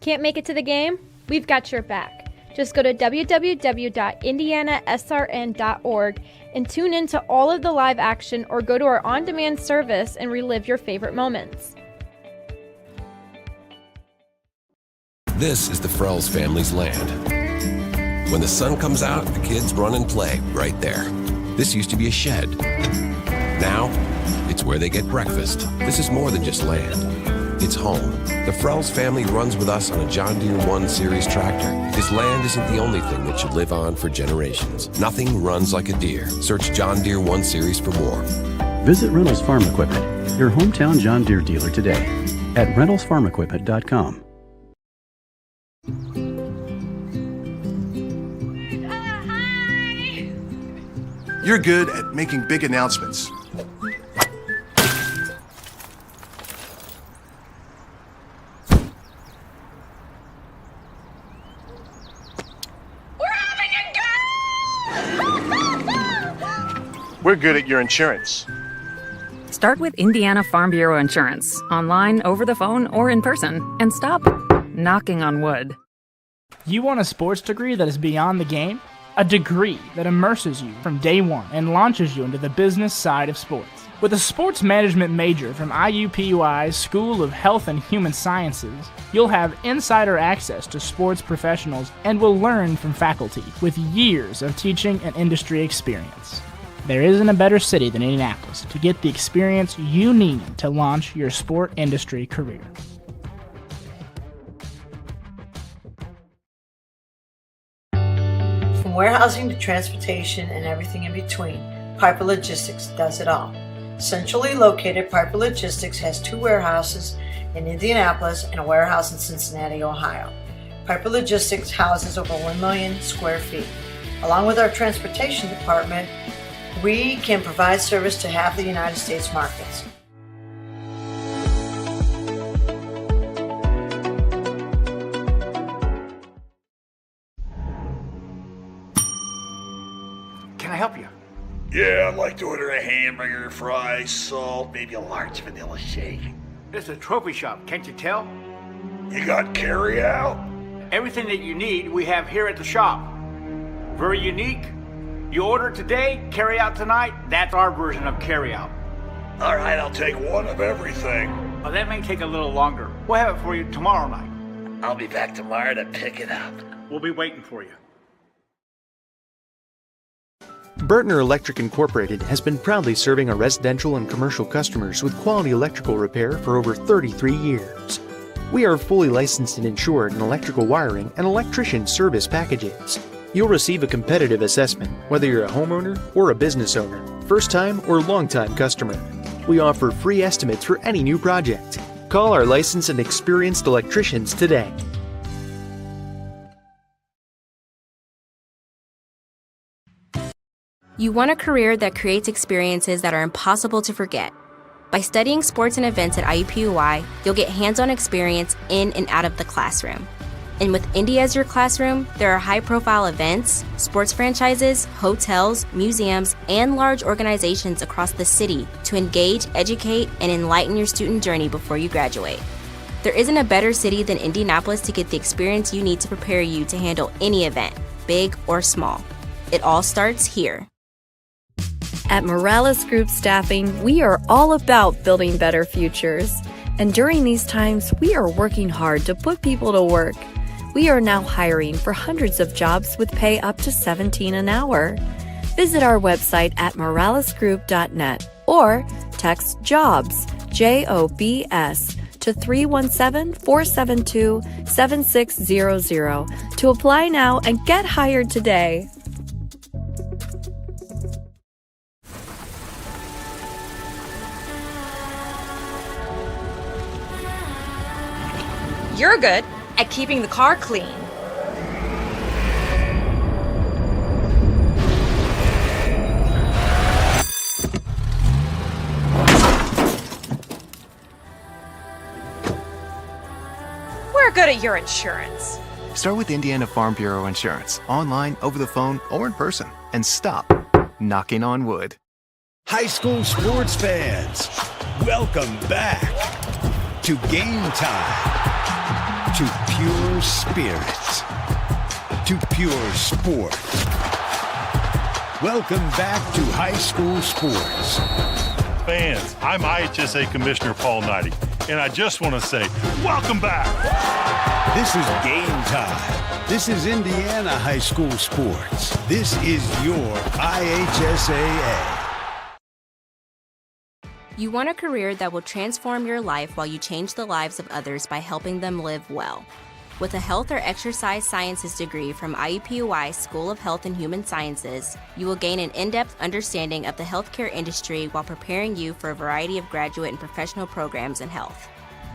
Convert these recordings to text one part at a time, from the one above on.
Can't make it to the game? We've got your back. Just go to www.IndianaSRN.org and tune in to all of the live action, or go to our on-demand service and relive your favorite moments. This is the Frells family's land. When the sun comes out, the kids run and play right there. This used to be a shed. Now, it's where they get breakfast. This is more than just land. It's home. The Frells family runs with us on a John Deere 1 Series tractor. This land isn't the only thing that should live on for generations. Nothing runs like a Deere. Search John Deere 1 Series for more. Visit Reynolds Farm Equipment, your hometown John Deere dealer today at reynoldsfarmequipment.com. Hi! You're good at making big announcements. We're good at your insurance. Start with Indiana Farm Bureau Insurance, online, over the phone, or in person, and stop knocking on wood. You want a sports degree that is beyond the game? A degree that immerses you from day one and launches you into the business side of sports. With a sports management major from IUPUI's School of Health and Human Sciences, you'll have insider access to sports professionals and will learn from faculty with years of teaching and industry experience. There isn't a better city than Indianapolis to get the experience you need to launch your sport industry career. From warehousing to transportation and everything in between, Piper Logistics does it all. Centrally located, Piper Logistics has 2 warehouses in Indianapolis and a warehouse in Cincinnati, Ohio. Piper Logistics houses over 1 million square feet. Along with our transportation department, we can provide service to half the United States markets. Can I help you? Yeah, I'd like to order a hamburger, fries, salt, maybe a large vanilla shake. This is a trophy shop, can't you tell? You got carry out? Everything that you need, we have here at the shop. Very unique. You order today, carry out tonight. That's our version of carry out. All right, I'll take one of everything. Well, that may take a little longer. We'll have it for you tomorrow night. I'll be back tomorrow to pick it up. We'll be waiting for you. Bertner Electric Incorporated has been proudly serving our residential and commercial customers with quality electrical repair for over 33 years. We are fully licensed and insured in electrical wiring and electrician service packages. You'll receive a competitive assessment, whether you're a homeowner or a business owner, first-time or long-time customer. We offer free estimates for any new project. Call our licensed and experienced electricians today. You want a career that creates experiences that are impossible to forget. By studying sports and events at IUPUI, you'll get hands-on experience in and out of the classroom. And with Indy as your classroom, there are high-profile events, sports franchises, hotels, museums, and large organizations across the city to engage, educate, and enlighten your student journey before you graduate. There isn't a better city than Indianapolis to get the experience you need to prepare you to handle any event, big or small. It all starts here. At Morales Group Staffing, we are all about building better futures. And during these times, we are working hard to put people to work. We are now hiring for hundreds of jobs with pay up to $17 an hour. Visit our website at moralesgroup.net or text JOBS, JOBS, to 317-472-7600 to apply now and get hired today. You're good at keeping the car clean. We're good at your insurance. Start with Indiana Farm Bureau Insurance, online, over the phone, or in person, and stop knocking on wood. High school sports fans, welcome back to Game Time. To pure spirits, to pure sport. Welcome back to high school sports. Fans, I'm IHSAA Commissioner Paul Knighty, and I just want to say, welcome back. This is Game Time. This is Indiana high school sports. This is your IHSAA. You want a career that will transform your life while you change the lives of others by helping them live well. With a health or exercise sciences degree from IUPUI School of Health and Human Sciences, you will gain an in-depth understanding of the healthcare industry while preparing you for a variety of graduate and professional programs in health.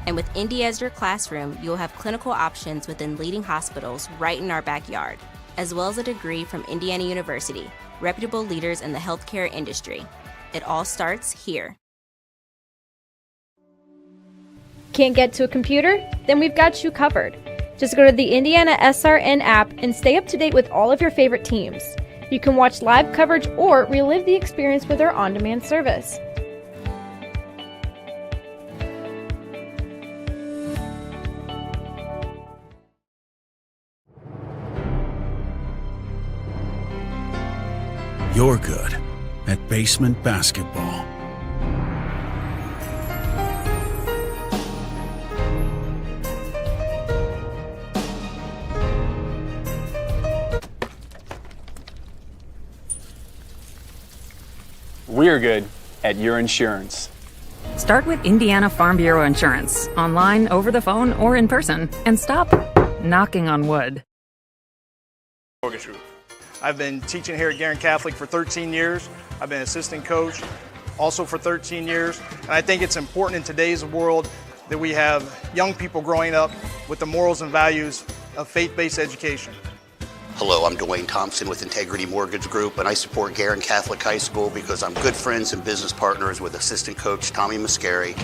And with Indy as your classroom, you will have clinical options within leading hospitals right in our backyard, as well as a degree from Indiana University, reputable leaders in the healthcare industry. It all starts here. Can't get to a computer? Then we've got you covered. Just go to the IndianaSRN app and stay up to date with all of your favorite teams. You can watch live coverage or relive the experience with our on-demand service. You're good at basement basketball. We're good at your insurance. Start with Indiana Farm Bureau Insurance, online, over the phone, or in person, and stop knocking on wood. Mortgage Group. I've been teaching here at Guerin Catholic for 13 years. I've been assistant coach also for 13 years. And I think it's important in today's world that we have young people growing up with the morals and values of faith-based education. Hello, I'm Dwayne Thompson with Integrity Mortgage Group, and I support Guerin Catholic High School because I'm good friends and business partners with assistant coach Tommy Mascari,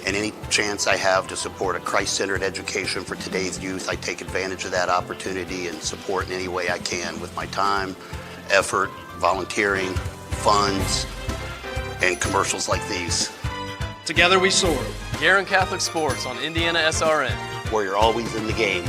and any chance I have to support a Christ-centered education for today's youth, I take advantage of that opportunity and support in any way I can with my time, effort, volunteering, funds, and commercials like these. Together we soar. Guerin Catholic Sports on IndianaSRN, where you're always in the game.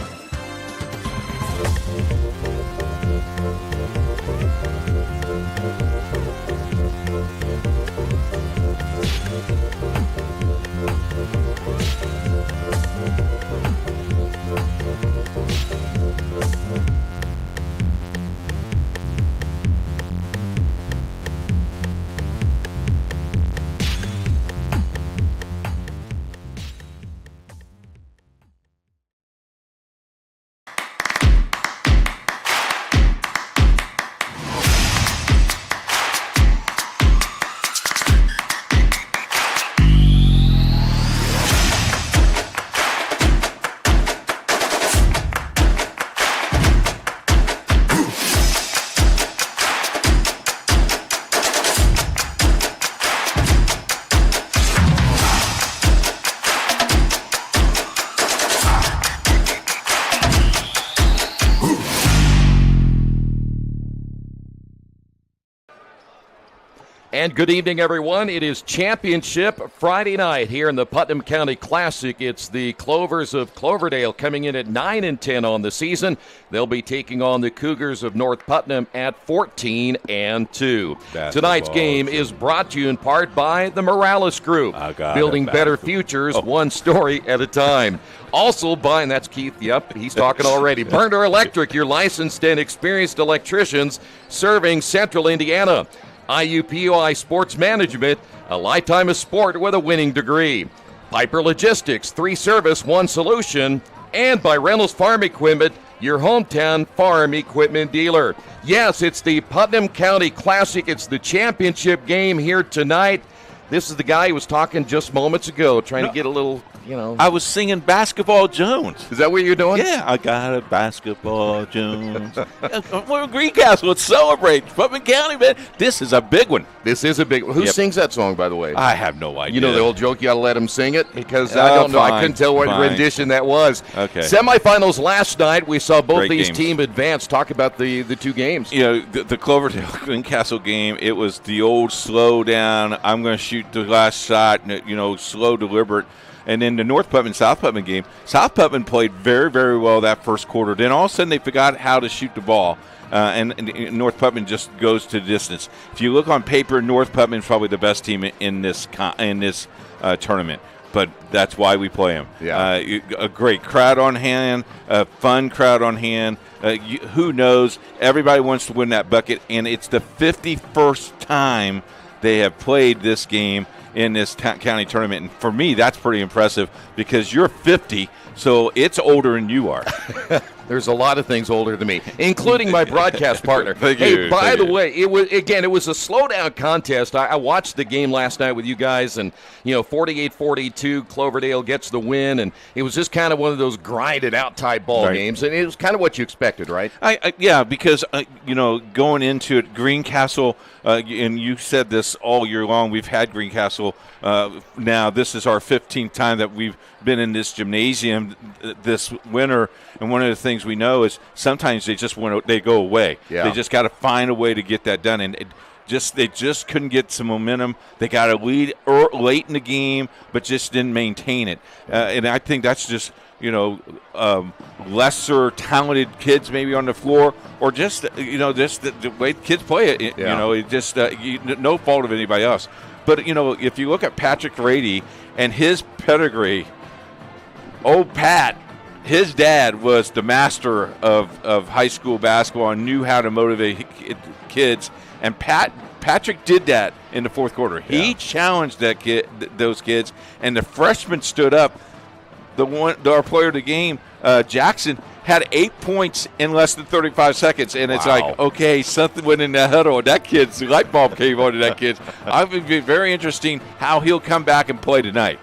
And good evening, everyone. It is Championship Friday night here in the Putnam County Classic. It's the Clovers of Cloverdale coming in at 9-10 on the season. They'll be taking on the Cougars of North Putnam at 14-2. Tonight's game is brought to you in part by the Morales Group, building better futures one story at a time. Also by, and that's Keith, yep, he's talking already, Burner Electric, your licensed and experienced electricians serving Central Indiana. IUPUI Sports Management, a lifetime of sport with a winning degree. Piper Logistics, 3 service, 1 solution. And by Reynolds Farm Equipment, your hometown farm equipment dealer. Yes, it's the Putnam County Classic. It's the championship game here tonight. This is the guy who was talking just moments ago, trying to get a little, I was singing Basketball Jones. Is that what you're doing? Yeah, I got a Basketball Jones. We're Greencastle. Let's celebrate. Putnam County, man. This is a big one. This is a big one. Who sings that song, by the way? I have no idea. You know the old joke, you got to let him sing it? Because I don't know. I couldn't tell what rendition that was. Okay. Semifinals last night. We saw both Great these games. teams advance. Talk about the 2 games. The Cloverdale Greencastle game, it was the old slow down. I'm going to shoot the last shot, slow, deliberate. And then the North Putnam, South Putnam game, South Putnam played very, very well that first quarter. Then all of a sudden they forgot how to shoot the ball, and North Putnam just goes to the distance. If you look on paper, North Putnam is probably the best team in this tournament. But that's why we play them. Yeah. A great crowd on hand, a fun crowd on hand. Who knows? Everybody wants to win that bucket, and it's the 51st time they have played this game in this county tournament. And for me, that's pretty impressive because you're 50, so it's older than you are. There's a lot of things older than me, including my broadcast partner. Thank hey, you. by the way, it was a slow-down contest. I watched the game last night with you guys, and 48-42, Cloverdale gets the win, and it was just kind of one of those grinded-out type ball games, and it was kind of what you expected, right? Yeah, because going into it, Greencastle, and you said this all year long. We've had Greencastle. Now this is our 15th time that we've been in this gymnasium this winter, and one of the things we know is sometimes they go away. Yeah. They just got to find a way to get that done, and they just couldn't get some momentum. They got a lead late in the game, but just didn't maintain it. And I think that's just lesser talented kids maybe on the floor, or just the way kids play it. It just no fault of anybody else. But if you look at Patrick Rady and his pedigree, old Pat, his dad was the master of high school basketball and knew how to motivate kids. And Patrick did that in the fourth quarter. He challenged those kids, and the freshmen stood up. Our player of the game, Jackson, had 8 points in less than 35 seconds, and it's like, okay, something went in the huddle. That kid's light bulb came on to that kid. I think it'd be very interesting how he'll come back and play tonight.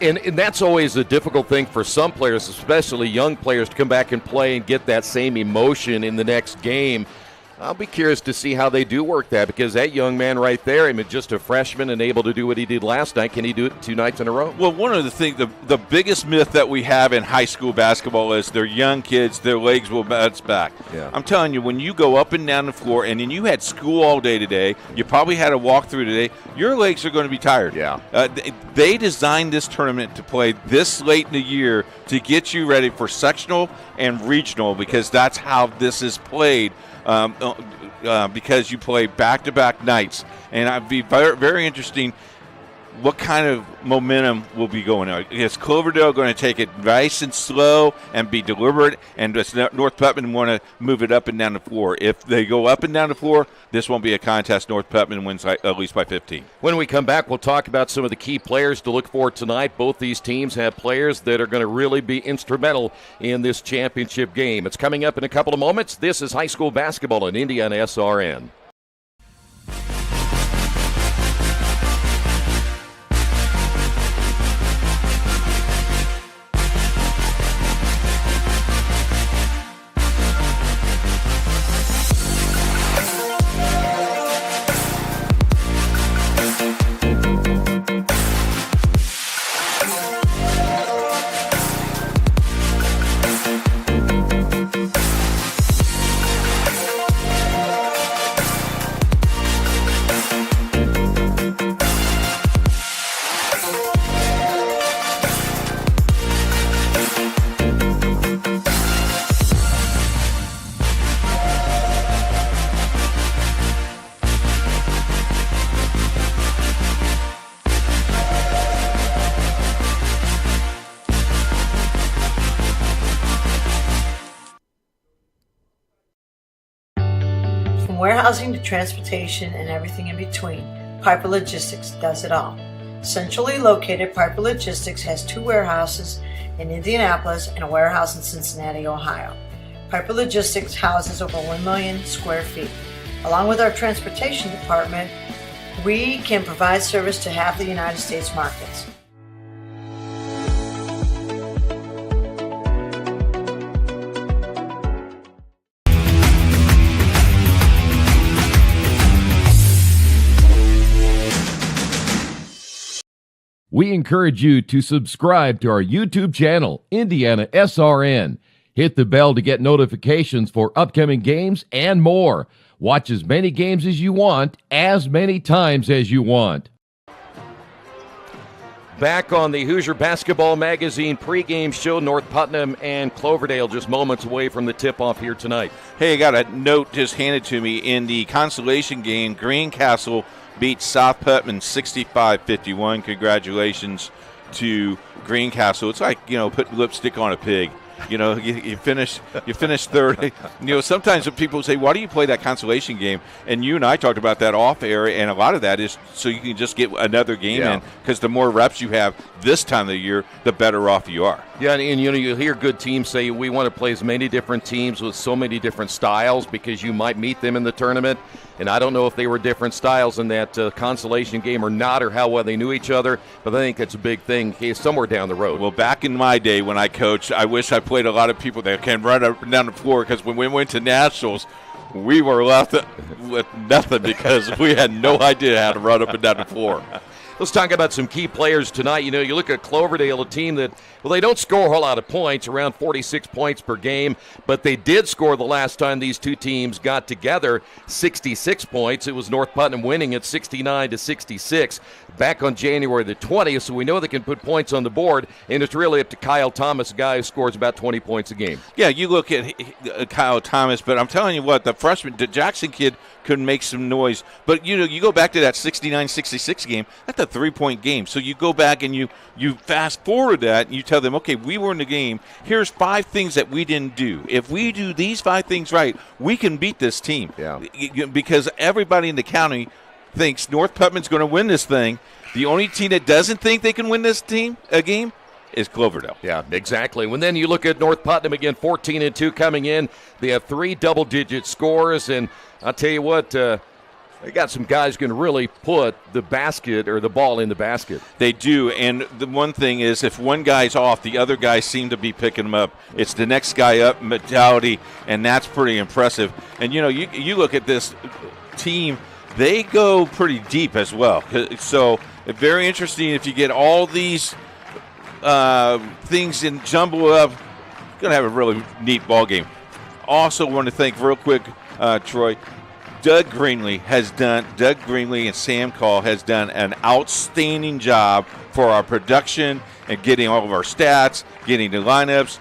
And that's always a difficult thing for some players, especially young players, to come back and play and get that same emotion in the next game. I'll be curious to see how they do work that, because that young man right there, just a freshman and able to do what he did last night. Can he do it 2 nights in a row? Well, one of the things, the biggest myth that we have in high school basketball is they're young kids, their legs will bounce back. Yeah. I'm telling you, when you go up and down the floor and then you had school all day today, you probably had a walkthrough today, your legs are going to be tired. Yeah. They designed this tournament to play this late in the year to get you ready for sectional and regional, because that's how this is played. Because you play back-to-back nights. And it'd be very, very interesting what kind of momentum will be going on. Is Cloverdale going to take it nice and slow and be deliberate, and does North Putnam want to move it up and down the floor? If they go up and down the floor, this won't be a contest. North Putnam wins at least by 15. When we come back, we'll talk about some of the key players to look for tonight. Both these teams have players that are going to really be instrumental in this championship game. It's coming up in a couple of moments. This is high school basketball on IndianaSRN. From warehousing to transportation and everything in between, Piper Logistics does it all. Centrally located, Piper Logistics has 2 warehouses in Indianapolis and a warehouse in Cincinnati, Ohio. Piper Logistics houses over 1 million square feet. Along with our transportation department, we can provide service to half the United States markets. We encourage you to subscribe to our YouTube channel, IndianaSRN. Hit the bell to get notifications for upcoming games and more. Watch as many games as you want, as many times as you want. Back on the Hoosier Basketball Magazine pregame show, North Putnam and Cloverdale just moments away from the tip-off here tonight. Hey, I got a note just handed to me in the consolation game. Greencastle beat South Putnam 65-51. Congratulations to Greencastle. It's like, putting lipstick on a pig. You finish third. Sometimes when people say, why do you play that consolation game? And you and I talked about that off air, and a lot of that is so you can just get another game in, because the more reps you have this time of the year, the better off you are. Yeah, and you hear good teams say, we want to play as many different teams with so many different styles because you might meet them in the tournament. And I don't know if they were different styles in that consolation game or not, or how well they knew each other, but I think that's a big thing somewhere down the road. Well, back in my day when I coached, I wish I played a lot of people that can run up and down the floor, because when we went to nationals, we were left with nothing because we had no idea how to run up and down the floor. Let's talk about some key players tonight. You look at Cloverdale, a team that, they don't score a whole lot of points, around 46 points per game, but they did score the last time these two teams got together, 66 points. It was North Putnam winning at 69-66 back on January the 20th, so we know they can put points on the board, and it's really up to Kyle Thomas, a guy who scores about 20 points a game. Yeah, you look at Kyle Thomas, but I'm telling you what, the freshman, the Jackson kid, could make some noise. But, you go back to that 69-66 game, that's a 3-point game. So you go back and you fast forward that, and you tell them, okay, we were in the game. Here's 5 things that we didn't do. If we do these 5 things right, we can beat this team. Yeah. Because everybody in the county thinks North Putnam's going to win this thing. The only team that doesn't think they can win this game is Cloverdale. Yeah, exactly. When then you look at North Putnam again, 14-2 coming in. They have 3 double-digit scores, and I'll tell you what, they got some guys who can really put the basket or the ball in the basket. They do, and the one thing is, if one guy's off, the other guys seem to be picking them up. It's the next guy up mentality, and that's pretty impressive. And, you look at this team, they go pretty deep as well. So it's very interesting if you get all these things in jumble up. Going to have a really neat ball game. Also want to thank real quick, Troy, Doug Greenlee and Sam Call has done an outstanding job for our production and getting all of our stats, getting the lineups.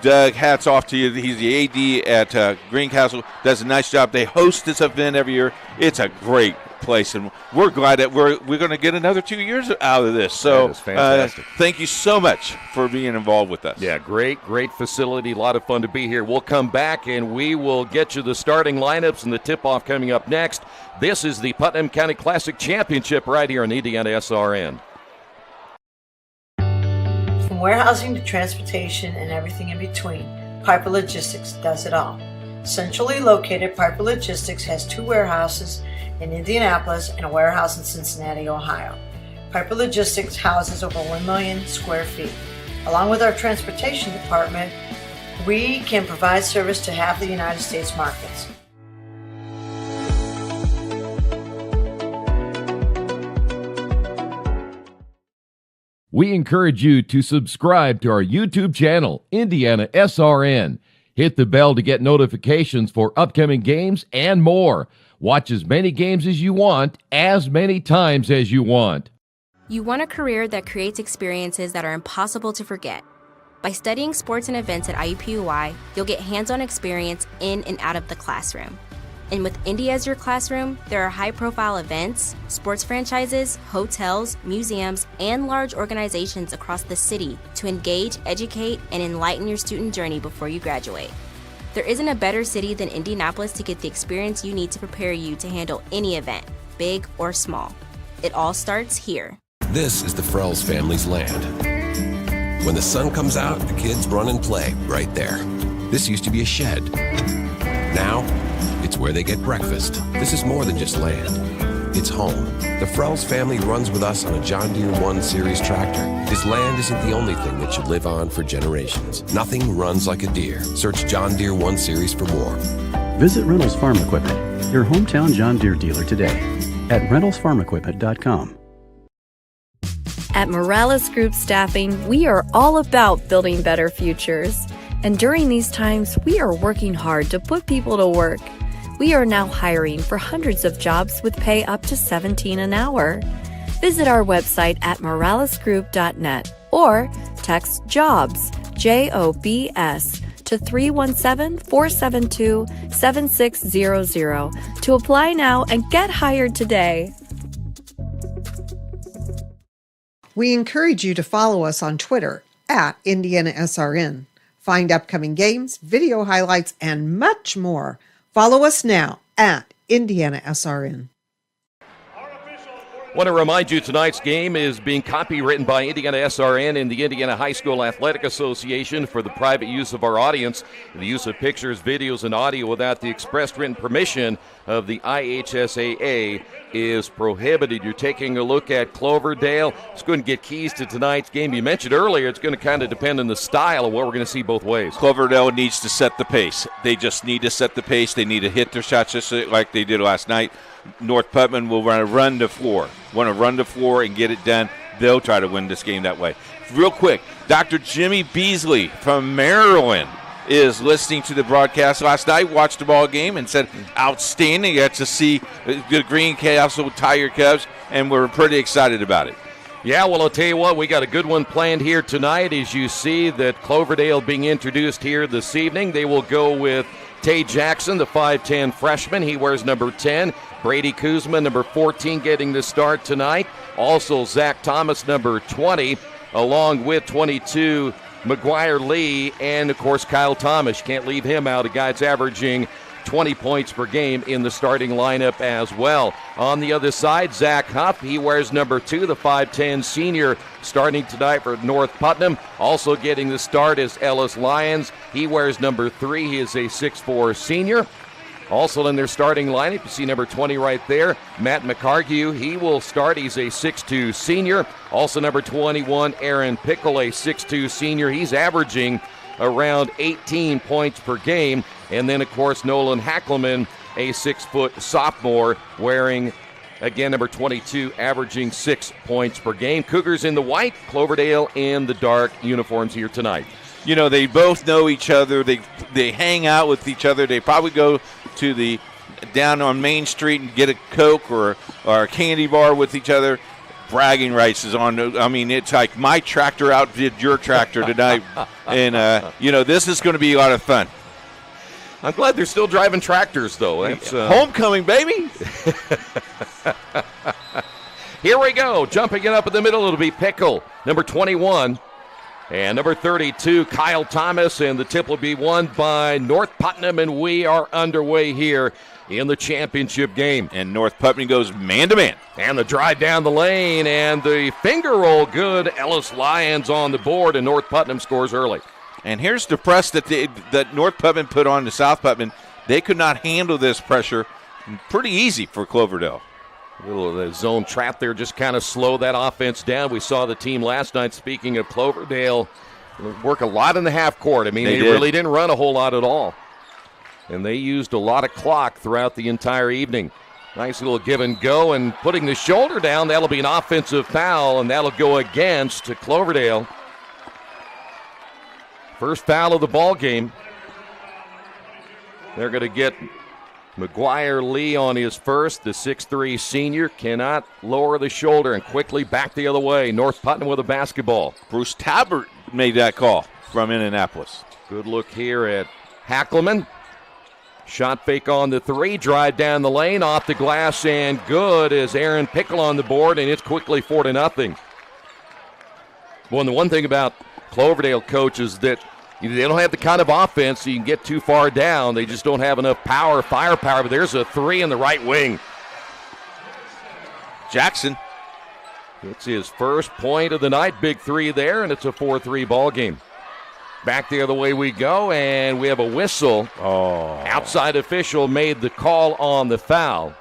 Doug, hats off to you. He's the AD at Greencastle. Does a nice job. They host this event every year. It's a great place, and we're glad that we're going to get another 2 years out of this. So fantastic. Thank you so much for being involved with us. Yeah, great facility. A lot of fun to be here. We'll come back, and we will get you the starting lineups and the tip-off coming up next. This is the Putnam County Classic Championship right here on IndianaSRN. From warehousing to transportation and everything in between, Piper Logistics does it all. Centrally located, Piper Logistics has 2 warehouses in Indianapolis and a warehouse in Cincinnati, Ohio. Piper Logistics houses over 1 million square feet. Along with our transportation department, we can provide service to half the United States markets. We encourage you to subscribe to our YouTube channel, IndianaSRN. Hit the bell to get notifications for upcoming games and more. Watch as many games as you want, as many times as you want. You want a career that creates experiences that are impossible to forget. By studying sports and events at IUPUI, you'll get hands-on experience in and out of the classroom. And with Indy as your classroom, there are high-profile events, sports franchises, hotels, museums, and large organizations across the city to engage, educate, and enlighten your student journey before you graduate. There isn't a better city than Indianapolis to get the experience you need to prepare you to handle any event, big or small. It all starts here. This is the Frells family's land. When the sun comes out, the kids run and play right there. This used to be a shed. Now, it's where they get breakfast. This is more than just land. It's home. The Frells family runs with us on a John Deere 1 Series tractor. His land isn't the only thing that should live on for generations. Nothing runs like a Deere. Search John Deere 1 Series for more. Visit Reynolds Farm Equipment, your hometown John Deere dealer today at reynoldsfarmequipment.com. At Morales Group Staffing, we are all about building better futures. And during these times, we are working hard to put people to work. We are now hiring for hundreds of jobs with pay up to $17 an hour. Visit our website at moralesgroup.net or text JOBS, JOBS, to 317-472-7600 to apply now and get hired today. We encourage you to follow us on Twitter at IndianaSRN. Find upcoming games, video highlights, and much more. Follow us now at IndianaSRN. Want to remind you tonight's game is being copywritten by IndianaSRN and the Indiana High School Athletic Association for the private use of our audience. The use of pictures, videos, and audio without the express written permission of the IHSAA is prohibited. You're taking a look at Cloverdale. It's going to get keys to tonight's game. You mentioned earlier it's going to kind of depend on the style of what we're going to see both ways. Cloverdale needs to set the pace. They just need to set the pace. They need to hit their shots just like they did last night. North Putnam will want to run the floor and get it done. They'll try to win this game that way. Real quick, Dr. Jimmy Beasley from Maryland is listening to the broadcast last night, watched the ball game, and said, outstanding. Got to see the Green Castle Tiger Cubs, and we're pretty excited about it. Yeah, well, I'll tell you what, we got a good one planned here tonight. As you see that Cloverdale being introduced here this evening, they will go with Tay Jackson, the 5'10 freshman. He wears number 10. Brady Kuzma, number 14, getting the start tonight. Also, Zach Thomas, number 20, along with 22, McGuire Lee, and, of course, Kyle Thomas. You can't leave him out. A guy that's averaging 20 points per game in the starting lineup as well. On the other side, Zach Huff, he wears number 2, the 5'10 senior, starting tonight for North Putnam. Also getting the start is Ellis Lyons. He wears number 3. He is a 6'4 senior. Also in their starting lineup, you see number 20 right there, Matt McCargue. He will start. He's a 6'2 senior. Also number 21, Aaron Pickle, a 6'2 senior. He's averaging around 18 points per game. And then, of course, Nolan Hackelman, a 6-foot sophomore, wearing, again, number 22, averaging 6 points per game. Cougars in the white, Cloverdale in the dark uniforms here tonight. You know, they both know each other. They hang out with each other. They probably go to the down on Main Street and get a Coke or a candy bar with each other. Bragging rights is on. I mean, it's like my tractor outdid your tractor tonight. And, this is going to be a lot of fun. I'm glad they're still driving tractors, though. That's, homecoming, baby. Here we go. Jumping it up in the middle, it'll be Pickle, number 21. And number 32, Kyle Thomas, and the tip will be won by North Putnam, and we are underway here in the championship game. And North Putnam goes man-to-man. And the drive down the lane, and the finger roll good. Ellis Lyons on the board, and North Putnam scores early. And here's the press that North Putnam put on to South Putnam. They could not handle this pressure. Pretty easy for Cloverdale. A little zone trap there, just kind of slow that offense down. We saw the team last night, speaking of Cloverdale, work a lot in the half court. I mean, they really didn't run a whole lot at all. And they used a lot of clock throughout the entire evening. Nice little give and go, and putting the shoulder down, that'll be an offensive foul, and that'll go against Cloverdale. First foul of the ball game. They're going to get McGuire Lee on his first. The 6'3 senior cannot lower the shoulder, and quickly back the other way. North Putnam with a basketball. Bruce Tabbert made that call from Indianapolis. Good look here at Hackelman. Shot fake on the 3, drive down the lane, off the glass, and good as Aaron Pickle on the board, and it's quickly 4-0. Well, the one thing about Cloverdale, coach, is that, They don't have the kind of offense so you can get too far down. They just don't have enough firepower. But there's a three in the right wing. Jackson. It's his first point of the night. Big three there, and it's a 4-3 ball game. Back the other way we go, and we have a whistle. Outside official made the call on the foul.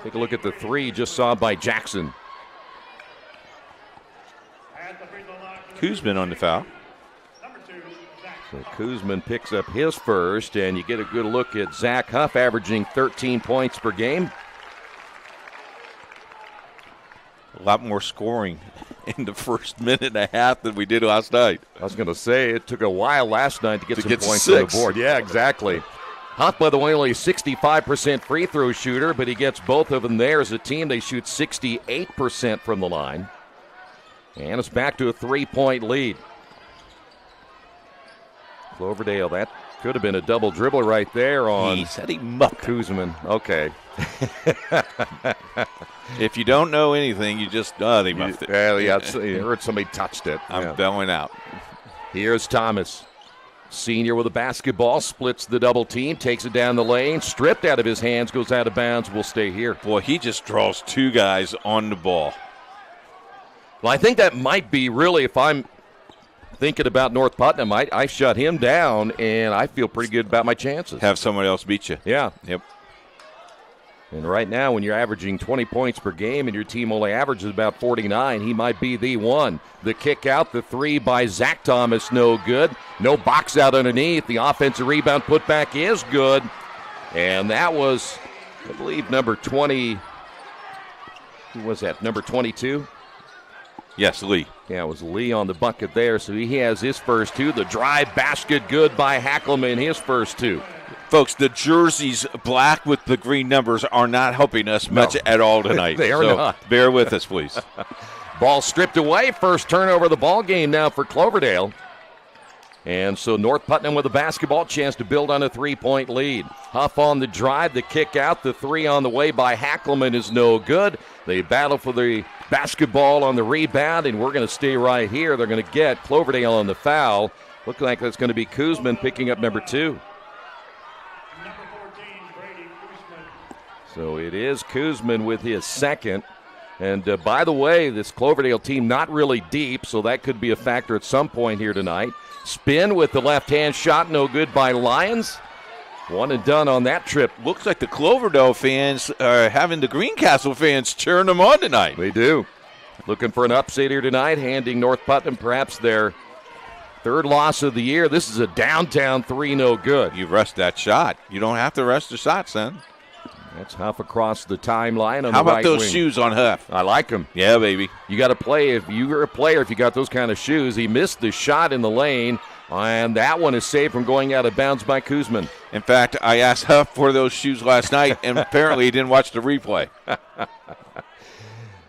Take a look at the three just saw by Jackson. Kuzman on the foul. So Kuzman picks up his first, and you get a good look at Zach Huff averaging 13 points per game. A lot more scoring in the first minute and a half than we did last night. I was going to say, it took a while last night to get some points 6 on the board. Yeah, exactly. Huff, by the way, only a 65% free throw shooter, but he gets both of them there. As a team, they shoot 68% from the line. And it's back to a 3-point lead. Cloverdale, that could have been a double dribble right there on He said he mucked Kuzman. Okay. If you don't know anything, you just, they muffed it. Yeah, you heard somebody touched it. I'm belling out. Here's Thomas. Senior with a basketball, splits the double team, takes it down the lane, stripped out of his hands, goes out of bounds, will stay here. Boy, he just draws two guys on the ball. Well, I think that might be really, if I'm thinking about North Putnam, I shut him down, and I feel pretty good about my chances. Have someone else beat you. Yeah. Yep. And right now, when you're averaging 20 points per game and your team only averages about 49, he might be the one. The kick out, the three by Zach Thomas, no good. No box out underneath. The offensive rebound putback is good. And that was, I believe, number 20. Who was that? Number 22? Yes, Lee. Yeah, it was Lee on the bucket there. So he has his first two. The drive basket good by Hackelman, his first two. Folks, the jerseys black with the green numbers are not helping us much at all tonight. They are not. Bear with us, please. Ball stripped away. First turnover of the ball game now for Cloverdale. And so North Putnam with a basketball chance to build on a 3-point lead. Huff on the drive, the kick out, the three on the way by Hackelman is no good. They battle for the basketball on the rebound, and we're going to stay right here. They're going to get Cloverdale on the foul. Looks like that's going to be Kuzman picking up number 2. So it is Kuzman with his second. And by the way, this Cloverdale team not really deep, so that could be a factor at some point here tonight. Spin with the left-hand shot, no good by Lyons. One and done on that trip. Looks like the Cloverdale fans are having the Greencastle fans cheering them on tonight. They do. Looking for an upset here tonight, handing North Putnam perhaps their third loss of the year. This is a downtown three, no good. You rushed that shot. You don't have to rush the shots, then. That's Huff across the timeline on How the right about those wing. shoes on Huff? I like them. Yeah, baby. You got to play. If you're a player, if you got those kind of shoes. He missed the shot in the lane, and that one is saved from going out of bounds by Kuzman. In fact, I asked Huff for those shoes last night, and apparently he didn't watch the replay.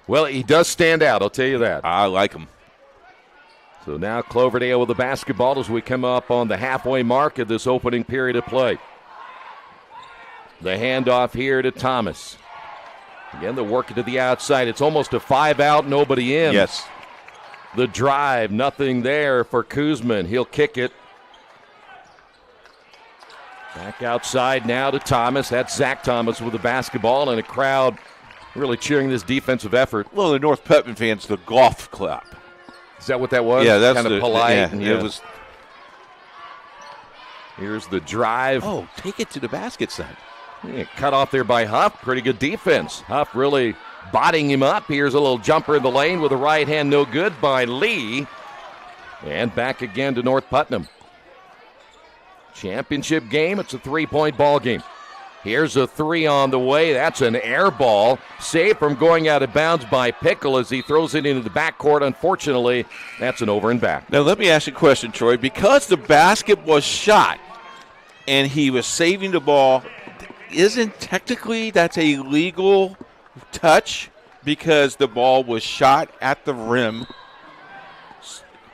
Well, he does stand out, I'll tell you that. I like him. So now Cloverdale with the basketball as we come up on the halfway mark of this opening period of play. The handoff here to Thomas. Again, they're working to the outside. It's almost a 5-out, nobody in. Yes. The drive, nothing there for Kuzman. He'll kick it. Back outside now to Thomas. That's Zach Thomas with the basketball, and a crowd really cheering this defensive effort. Well, the North Putnam fans, the golf clap. Is that what that was? Yeah, that's kind of polite. Yeah, it was. Here's the drive. Oh, take it to the basket, son. Yeah, cut off there by Huff. Pretty good defense. Huff really bodying him up. Here's a little jumper in the lane with a right hand, no good by Lee. And back again to North Putnam. Championship game. It's a 3-point ball game. Here's a three on the way. That's an air ball. Saved from going out of bounds by Pickle as he throws it into the backcourt. Unfortunately, that's an over and back. Now, let me ask you a question, Troy. Because the basket was shot and he was saving the ball, isn't technically that's a legal touch because the ball was shot at the rim?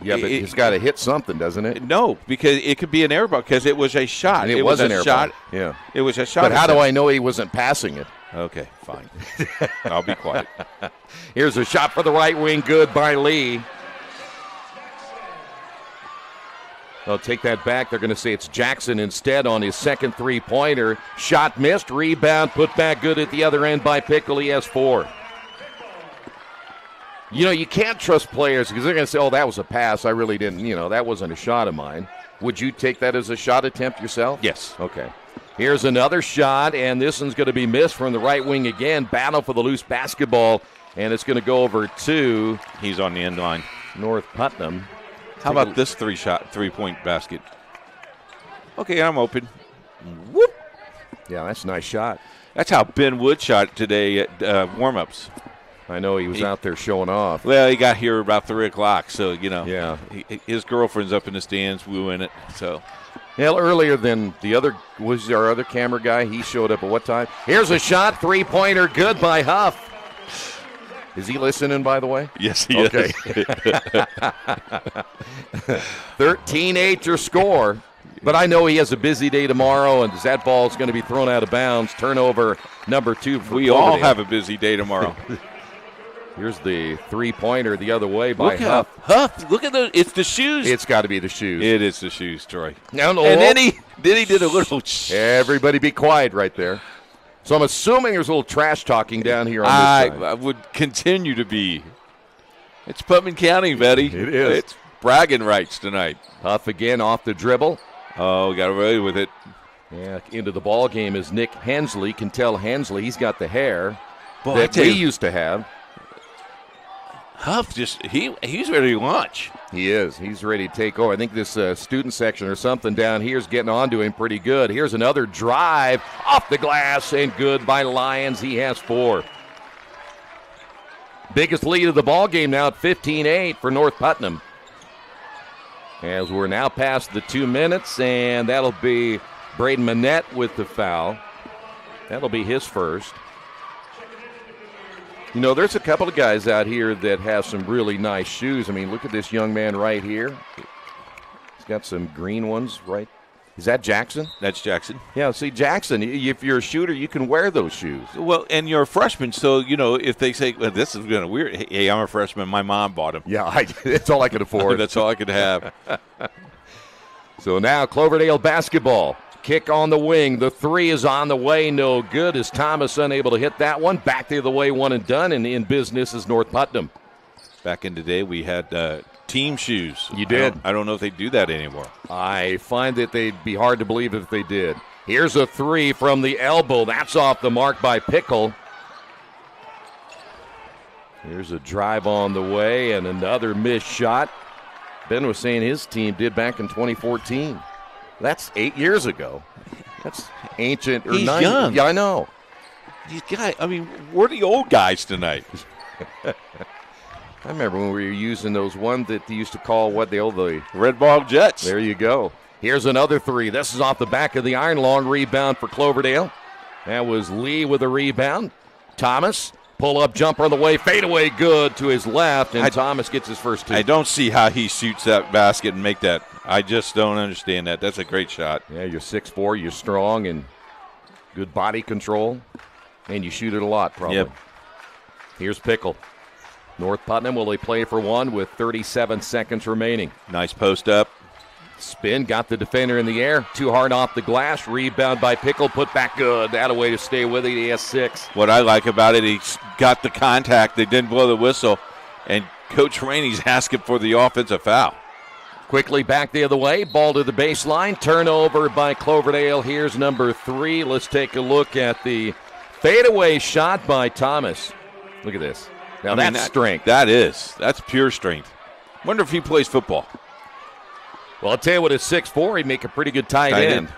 Yeah, but it's got to hit something, doesn't it? No, because it could be an air ball because it was a shot. And it was an air shot. ball. Yeah. It was a shot. But how do I know he wasn't passing it? Okay, fine. I'll be quiet. Here's a shot for the right wing, good by Lee. They'll take that back. They're going to say it's Jackson instead on his second three-pointer. Shot missed, rebound, put back good at the other end by Pickle. He has 4. You know, you can't trust players because they're going to say, oh, that was a pass. I really didn't, that wasn't a shot of mine. Would you take that as a shot attempt yourself? Yes. Okay. Here's another shot, and this one's going to be missed from the right wing again. Battle for the loose basketball, and it's going to go over to... He's on the end line. North Putnam. How about this three-point basket? Okay, I'm open. Whoop. Yeah, that's a nice shot. That's how Ben Wood shot today at warm-ups. I know he was out there showing off. Well, he got here about 3 o'clock, so, Yeah. His girlfriend's up in the stands wooing it, so... Yeah, earlier than was our other camera guy. He showed up at what time? Here's a shot, three-pointer, good by Huff. Is he listening, by the way? Yes, he is. 13-8 your score. But I know he has a busy day tomorrow, and that ball's going to be thrown out of bounds. Turnover number 2 for We all have a busy day tomorrow. Here's the three-pointer the other way by Huff. Huff, look at it's the shoes. It's got to be the shoes. It is the shoes, Troy. No. And then he did a little... Everybody be quiet right there. So I'm assuming there's a little trash talking down here on this side. I would continue to be. It's Putnam County, Betty. It is. It's bragging rights tonight. Huff again off the dribble. Oh, got away with it. Yeah, into the ball game is Nick Hensley. Can tell Hensley he's got the hair that we used to have. Huff he's ready to launch. He is. He's ready to take over. I think this student section or something down here is getting onto him pretty good. Here's another drive off the glass and good by Lyons. He has 4. Biggest lead of the ball game now at 15-8 for North Putnam. As we're now past the 2 minutes, and that'll be Braden Manette with the foul. That'll be his first. There's a couple of guys out here that have some really nice shoes. I mean, look at this young man right here. He's got some green ones, right? Is that Jackson? That's Jackson. Yeah, see, Jackson, if you're a shooter, you can wear those shoes. Well, and you're a freshman, so, if they say, well, this is kind of weird. Hey, I'm a freshman. My mom bought them. Yeah, that's all I could afford. That's all I could have. So now Cloverdale basketball. Kick on the wing. The 3 is on the way. No good. Is Thomas unable to hit that one? Back the other way, one and done. And in business is North Putnam. Back in the day, we had team shoes. You did. I don't know if they do that anymore. I find that they'd be hard to believe if they did. Here's a 3 from the elbow. That's off the mark by Pickle. Here's a drive on the way and another missed shot. Ben was saying his team did back in 2014. That's 8 years ago. That's ancient. He's young. Yeah, I know. These guys, we're the old guys tonight. I remember when we were using those ones that they used to call the Red Ball Jets. There you go. Here's another 3. This is off the back of the iron. Long rebound for Cloverdale. That was Lee with a rebound. Thomas, pull-up jumper on the way. Fadeaway good to his left, and Thomas gets his first 2. I don't see how he shoots that basket and make that. I just don't understand that. That's a great shot. Yeah, you're 6'4", you're strong, and good body control, and you shoot it a lot, probably. Yep. Here's Pickle. North Putnam, will they play for one with 37 seconds remaining? Nice post up. Spin, got the defender in the air. Too hard off the glass. Rebound by Pickle, put back good. That a way to stay with it. He has 6. What I like about it, he's got the contact. They didn't blow the whistle, and Coach Rainey's asking for the offensive foul. Quickly back the other way. Ball to the baseline. Turnover by Cloverdale. Here's number 3. Let's take a look at the fadeaway shot by Thomas. Look at this. Now that's strength. That's pure strength. Wonder if he plays football. Well, I'll tell you what, at 6'4", he'd make a pretty good tight end.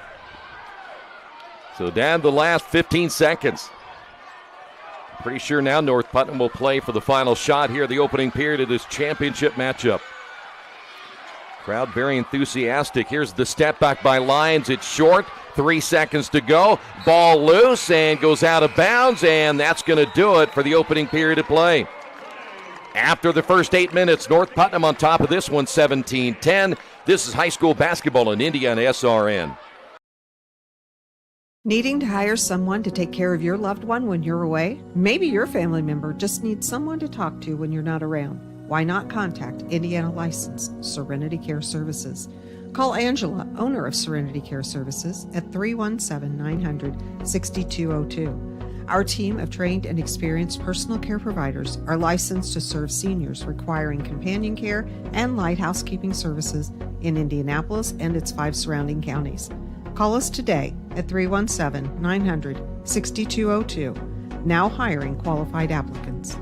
So down the last 15 seconds. Pretty sure now North Putnam will play for the final shot here, the opening period of this championship matchup. Crowd very enthusiastic. Here's the step back by Lyons. It's short. 3 seconds to go. Ball loose and goes out of bounds, and that's going to do it for the opening period of play. After the first 8 minutes, North Putnam on top of this one, 17-10. This is high school basketball on IndianaSRN. Needing to hire someone to take care of your loved one when you're away? Maybe your family member just needs someone to talk to when you're not around. Why not contact Indiana licensed Serenity Care Services? Call Angela, owner of Serenity Care Services, at 317-900-6202. Our team of trained and experienced personal care providers are licensed to serve seniors requiring companion care and light housekeeping services in Indianapolis and its 5 surrounding counties. Call us today at 317-900-6202. Now hiring qualified applicants.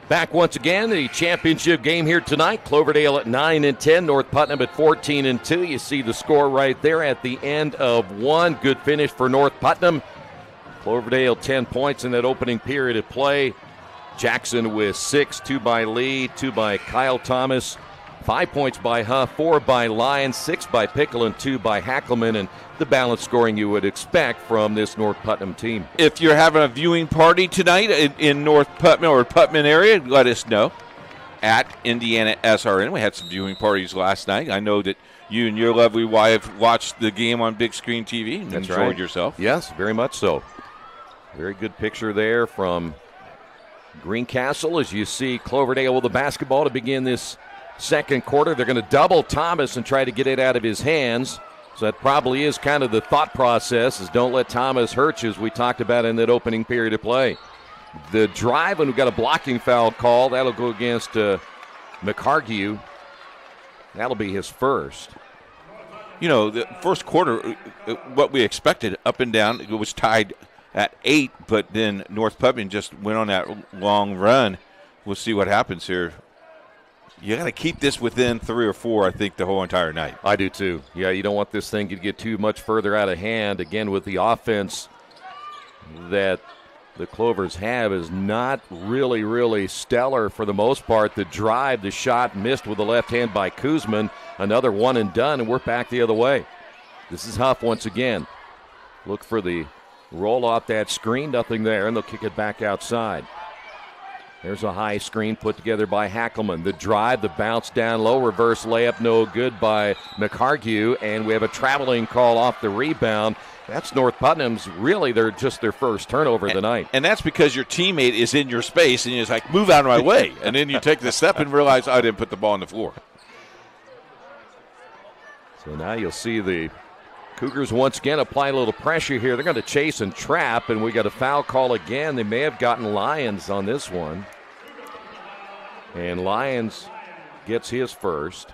Back once again, the championship game here tonight. Cloverdale at 9-10, North Putnam at 14-2. You see the score right there at the end of one. Good finish for North Putnam. Cloverdale 10 points in that opening period of play. Jackson with 6, 2 by Lee, 2 by Kyle Thomas, 5 points by Huff, 4 by Lyons, 6 by Pickle, and 2 by Hackelman, and the balanced scoring you would expect from this North Putnam team. If you're having a viewing party tonight in North Putnam or Putnam area, let us know at IndianaSRN. We had some viewing parties last night. I know that you and your lovely wife watched the game on big screen TV and enjoyed yourself. Yes, very much so. Very good picture there from Greencastle as you see Cloverdale with the basketball to begin this second quarter. They're going to double Thomas and try to get it out of his hands. So that probably is kind of the thought process, is don't let Thomas hurt you, as we talked about in that opening period of play. The drive, and we've got a blocking foul call. That'll go against McCargue. That'll be his first. You know, the first quarter, what we expected, up and down, it was tied at 8, but then North Putnam just went on that long run. We'll see what happens here. You got to keep this within 3 or 4, I think, the whole entire night. I do too. Yeah, you don't want this thing to get too much further out of hand. Again, with the offense that the Clovers have is not really stellar for the most part. The drive, the shot missed with the left hand by Kuzman. Another one and done, and we're back the other way. This is Huff once again. Look for the roll off that screen. Nothing there, and they'll kick it back outside. There's a high screen put together by Hackelman. The drive, the bounce down low, reverse layup, no good by McCargue, and we have a traveling call off the rebound. That's North Putnam's, really, they're just their first turnover of the night. And that's because your teammate is in your space, and you're just like, move out of my way. And then you take the step and realize, I didn't put the ball on the floor. So now you'll see the Cougars once again apply a little pressure here. They're going to chase and trap, and we got a foul call again. They may have gotten Lyons on this one. And Lyons gets his first.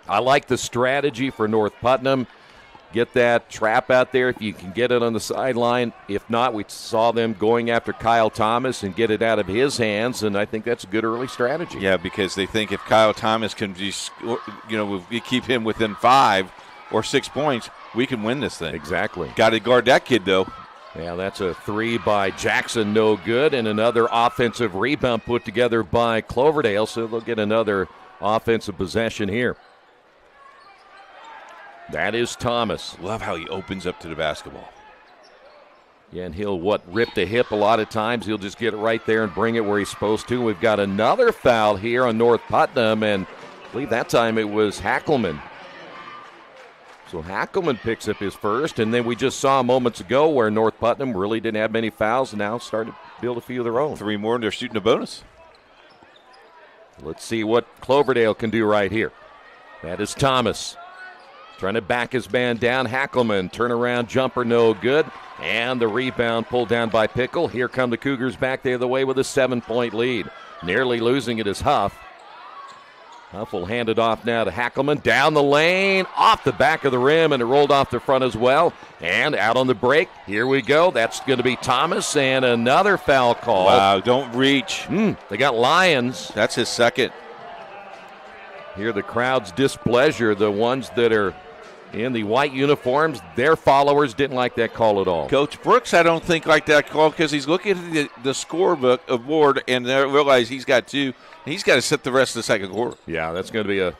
I like the strategy for North Putnam. Get that trap out there if you can get it on the sideline. If not, we saw them going after Kyle Thomas and get it out of his hands, and I think that's a good early strategy. Yeah, because they think if Kyle Thomas can just, we keep him within 5 or 6 points, we can win this thing. Exactly. Got to guard that kid, though. Yeah, that's a 3 by Jackson, no good, and another offensive rebound put together by Cloverdale, so they'll get another offensive possession here. That is Thomas. Love how he opens up to the basketball. Yeah, and he'll, rip the hip a lot of times. He'll just get it right there and bring it where he's supposed to. We've got another foul here on North Putnam, and I believe that time it was Hackelman. So Hackelman picks up his first, and then we just saw moments ago where North Putnam really didn't have many fouls, and now started to build a few of their own. 3 more, and they're shooting a bonus. Let's see what Cloverdale can do right here. That is Thomas. Trying to back his man down. Hackelman, turnaround jumper, no good. And the rebound pulled down by Pickle. Here come the Cougars back the other way with a 7-point lead. Nearly losing it is Huff. Huff will hand it off now to Hackelman. Down the lane, off the back of the rim, and it rolled off the front as well. And out on the break, here we go. That's going to be Thomas, and another foul call. Wow, don't reach. They got Lyons. That's his second. Here the crowd's displeasure, the ones that are in the white uniforms, their followers didn't like that call at all. Coach Brooks, I don't think like that call because he's looking at the scorebook of board and realize he's got 2. He's got to sit the rest of the second quarter. Yeah, that's going to be a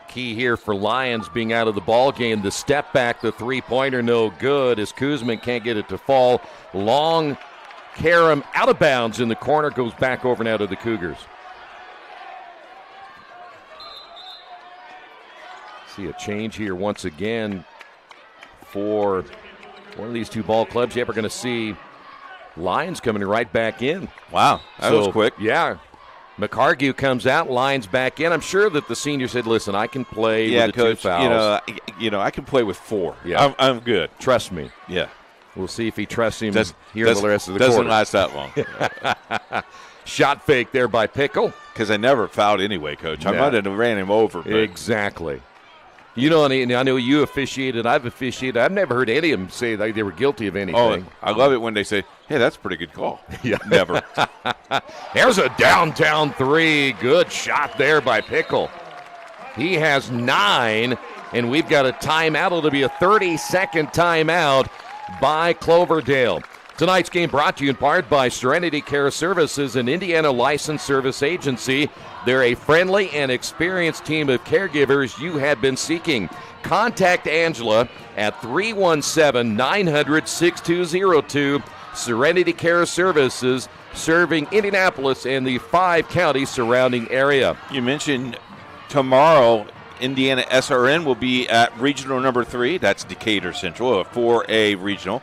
key here for Lyons being out of the ball game. The step back, the three-pointer, no good as Kuzman can't get it to fall. Long carom out of bounds in the corner, goes back over now to the Cougars. See a change here once again for one of these two ball clubs. Yep, we're going to see Lyons coming right back in. Wow, that was quick. Yeah. McCargue comes out, Lyons back in. I'm sure that the senior said, listen, I can play with the Coach, 2 fouls. I can play with 4. Yeah. I'm good. Trust me. Yeah. We'll see if he trusts him here the rest of the doesn't quarter. last that long. Shot fake there by Pickle. Because I never fouled anyway, Coach. I might have ran him over. But. Exactly. You know, and I know you officiated, I've officiated. I've never heard any of them say they were guilty of anything. Oh, I love it when they say, hey, that's a pretty good call. Yeah. Never. There's a downtown 3. Good shot there by Pickle. He has 9, and we've got a timeout. It'll be a 30-second timeout by Cloverdale. Tonight's game brought to you in part by Serenity Care Services, an Indiana licensed service agency. They're a friendly and experienced team of caregivers you have been seeking. Contact Angela at 317-900-6202. Serenity Care Services, serving Indianapolis and the 5 counties surrounding area. You mentioned tomorrow IndianaSRN will be at regional number 3. That's Decatur Central, a 4A regional.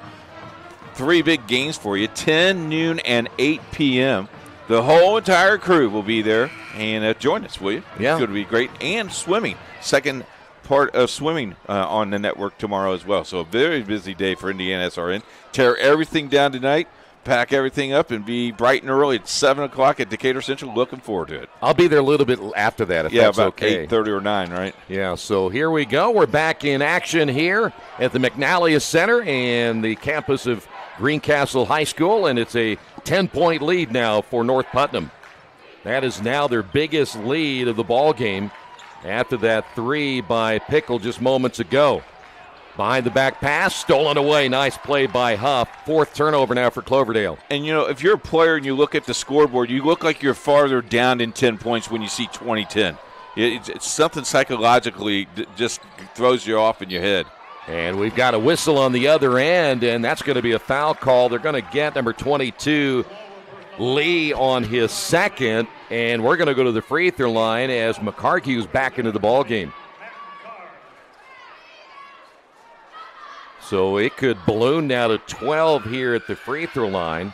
3 big games for you, 10, noon, and 8 p.m. The whole entire crew will be there. And join us, will you? Yeah. It's going to be great. And swimming. Second part of swimming on the network tomorrow as well. So a very busy day for IndianaSRN. Tear everything down tonight, pack everything up, and be bright and early at 7 o'clock at Decatur Central. Looking forward to it. I'll be there a little bit after that if that's about okay. 8:30 or 9, right? Yeah, so here we go. We're back in action here at the McNally Center and the campus of Greencastle High School, and it's a 10-point lead now for North Putnam. That is now their biggest lead of the ball game after that 3 by Pickle just moments ago. Behind the back pass, stolen away. Nice play by Huff. 4th turnover now for Cloverdale. And, if you're a player and you look at the scoreboard, you look like you're farther down in 10 points when you see 20-10. It's something psychologically that just throws you off in your head. And we've got a whistle on the other end, and that's going to be a foul call. They're going to get number 22, Lee, on his 2nd, and we're going to go to the free throw line as McCargue's back into the ball game. So it could balloon now to 12 here at the free throw line.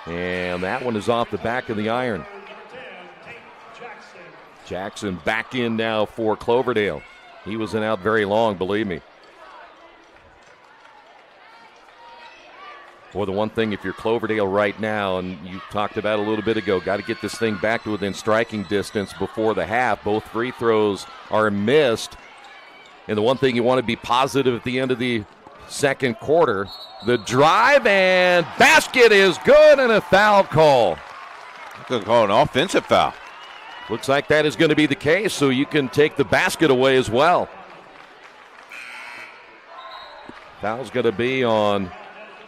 And that one is off the back of the iron. Jackson back in now for Cloverdale. He wasn't out very long, believe me. Well, the one thing, if you're Cloverdale right now, and you talked about a little bit ago, got to get this thing back to within striking distance before the half. Both free throws are missed. And the one thing you want to be positive at the end of the second quarter, the drive and basket is good and a foul call. Going to call an offensive foul. Looks like that is going to be the case, so you can take the basket away as well. Foul's going to be on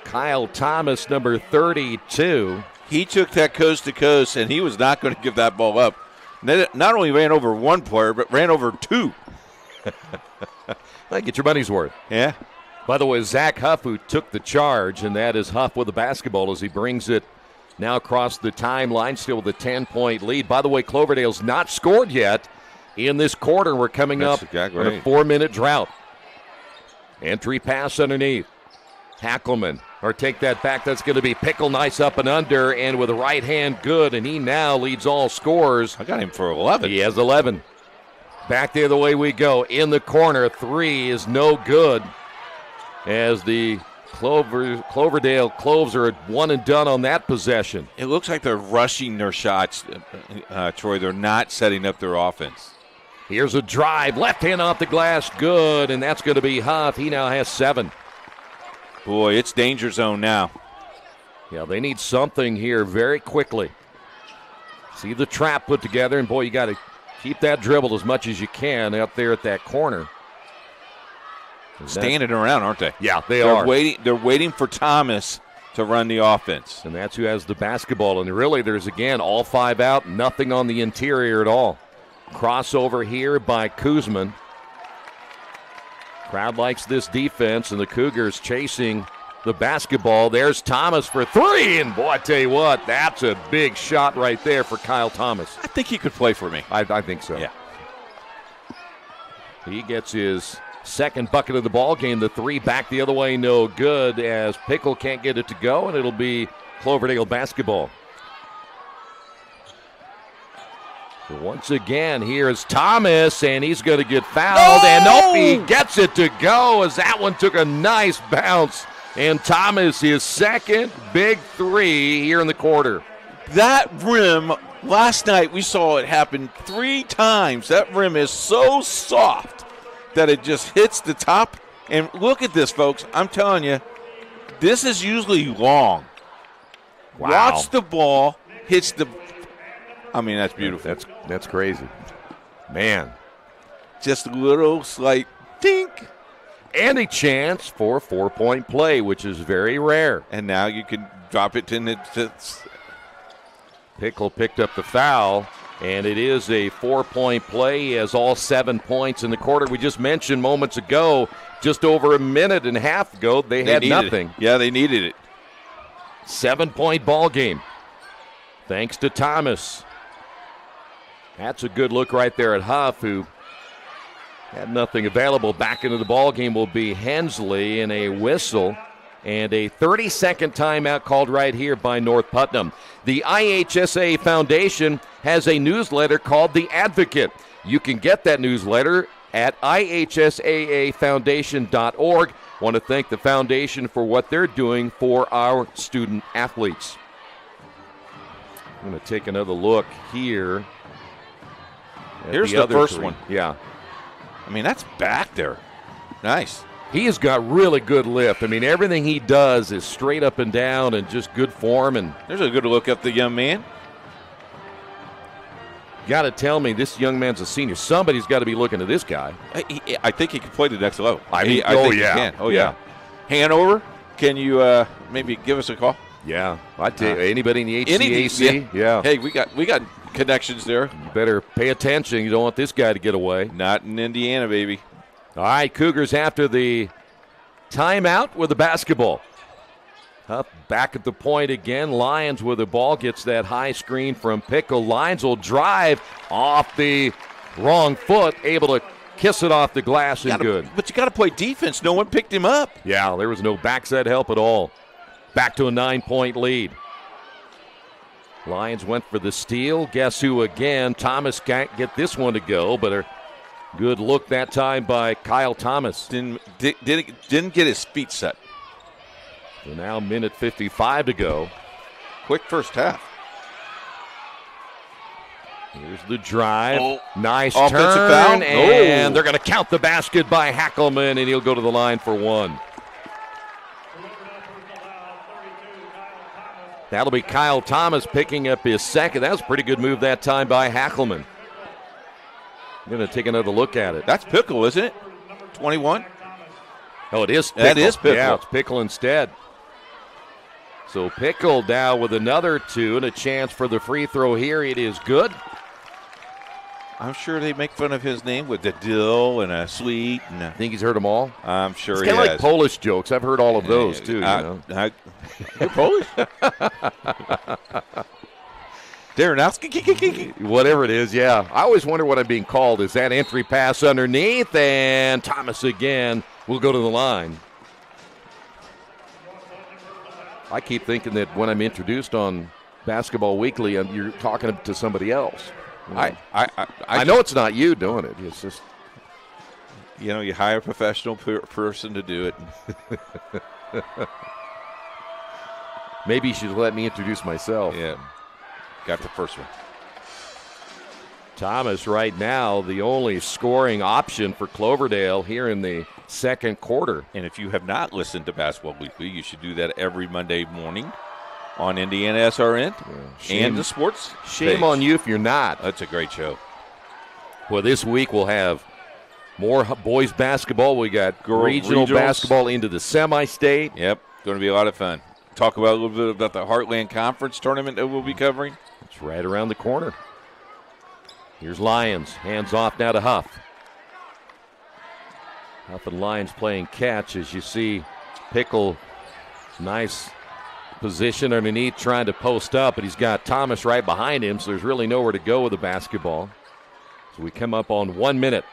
Kyle Thomas, number 32. He took that coast to coast, and he was not going to give that ball up. Not only ran over one player, but ran over 2. Well, get your money's worth. Yeah. By the way, Zach Huff, who took the charge, and that is Huff with the basketball as he brings it now across the timeline, still with a 10-point lead. By the way, Cloverdale's not scored yet in this quarter. We're coming up on a 4-minute drought. Entry pass underneath. Hackelman, or take that back. That's going to be Pickle, nice up and under, and with a right hand, good, and he now leads all scorers. I got him for 11. He has 11. Back the other way we go. In the corner, 3 is no good as the Cloverdale Cloves are one and done on that possession. It looks like they're rushing their shots, Troy. They're not setting up their offense. Here's a drive. Left hand off the glass. Good, and that's going to be Huff. He now has 7. Boy, it's danger zone now. Yeah, they need something here very quickly. See the trap put together, and boy, you got to keep that dribble as much as you can up there at that corner. Standing around, aren't they? Yeah, they're are. They're waiting for Thomas to run the offense. And that's who has the basketball. And really, there's, again, all 5 out, nothing on the interior at all. Crossover here by Kuzman. Crowd likes this defense, and the Cougars chasing the basketball. There's Thomas for 3, and boy, I tell you what, that's a big shot right there for Kyle Thomas. I think he could play for me. I think so. Yeah. He gets his second bucket of the ball game. The three back the other way, no good, as Pickle can't get it to go, and it'll be Cloverdale basketball. So once again, here's Thomas, and he's going to get fouled. No! And nope, he gets it to go as that one took a nice bounce. And Thomas, his second big three here in the quarter. That rim, last night we saw it happen 3 times. That rim is so soft that it just hits the top. And look at this, folks. I'm telling you, this is usually long. Wow. Watch the ball, hits the... I mean, that's beautiful. That's crazy. Man. Just a little slight dink. And a chance for a 4-point play, which is very rare. And now you can drop it in the... Pickle picked up the foul, and it is a 4-point play. He has all 7 points in the quarter. We just mentioned moments ago, just over a minute and a half ago, they had nothing. Yeah, they needed it. 7-point ball game. Thanks to Thomas. That's a good look right there at Huff, who had nothing available. Back into the ball game will be Hensley, and a whistle and a 30-second timeout called right here by North Putnam. The IHSAA Foundation has a newsletter called The Advocate. You can get that newsletter at IHSAAfoundation.org. Want to thank the foundation for what they're doing for our student athletes. I'm going to take another look here. Here's the first three. one. Yeah. I mean, that's back there. Nice. He has got really good lift. I mean, everything he does is straight up and down and just good form. And there's a good look at the young man. Got to tell me this young man's a senior. Somebody's got to be looking at this guy. I think he can play the next level. I think he can. Oh, yeah. Hanover, can you maybe give us a call? Yeah. I'd tell you, anybody in the HCAC? Yeah. Hey, we got connections there. You better pay attention. You don't want this guy to get away. Not in Indiana, baby. All right, Cougars after the timeout with the basketball. Up back at the point again. Lyons with the ball gets that high screen from Pickle. Lyons will drive off the wrong foot, able to kiss it off the glass and good. But you got to play defense. No one picked him up. Yeah, there was no backside help at all. Back to a 9-point lead. Lions went for the steal. Guess who again? Thomas can't get this one to go, but a good look that time by Kyle Thomas. Didn't get his feet set. So now minute 55 to go. Quick first half. Here's the drive. Oh, nice offensive turn. foul. And they're going to count the basket by Hackelman, and he'll go to the line for one. That'll be Kyle Thomas picking up his second. That was a pretty good move that time by Hackelman. I'm going to take another look at it. That's Pickle, isn't it? 21? Oh, it is Pickle. That is Pickle. Yeah, it's Pickle instead. So Pickle now with another 2 and a chance for the free throw here. It is good. I'm sure they make fun of his name with the dill and a sweet. And think he's heard them all? I'm sure it's he has. Kind of like Polish jokes. I've heard all of those, too. You're Polish? Darrenowski? Whatever it is, yeah. I always wonder what I'm being called. Is that entry pass underneath? And Thomas again will go to the line. I keep thinking that when I'm introduced on Basketball Weekly, you're talking to somebody else. I know it's not you doing it. It's just, you hire a professional person to do it. Maybe you should let me introduce myself. Yeah. Got the first one. Thomas right now, the only scoring option for Cloverdale here in the second quarter. And if you have not listened to Basketball Weekly, you should do that every Monday morning on IndianaSRN and the sports Shame page. on you if you're not. That's a great show. Well, this week we'll have more boys basketball. We got regional basketball into the semi-state. Yep, going to be a lot of fun. Talk about a little bit about the Heartland Conference tournament that we'll be covering. It's right around the corner. Here's Lyons. Hands off now to Huff. Huff and Lyons playing catch as you see Pickle. Nice position underneath trying to post up, but he's got Thomas right behind him, so there's really nowhere to go with the basketball. So we come up on 1 minute.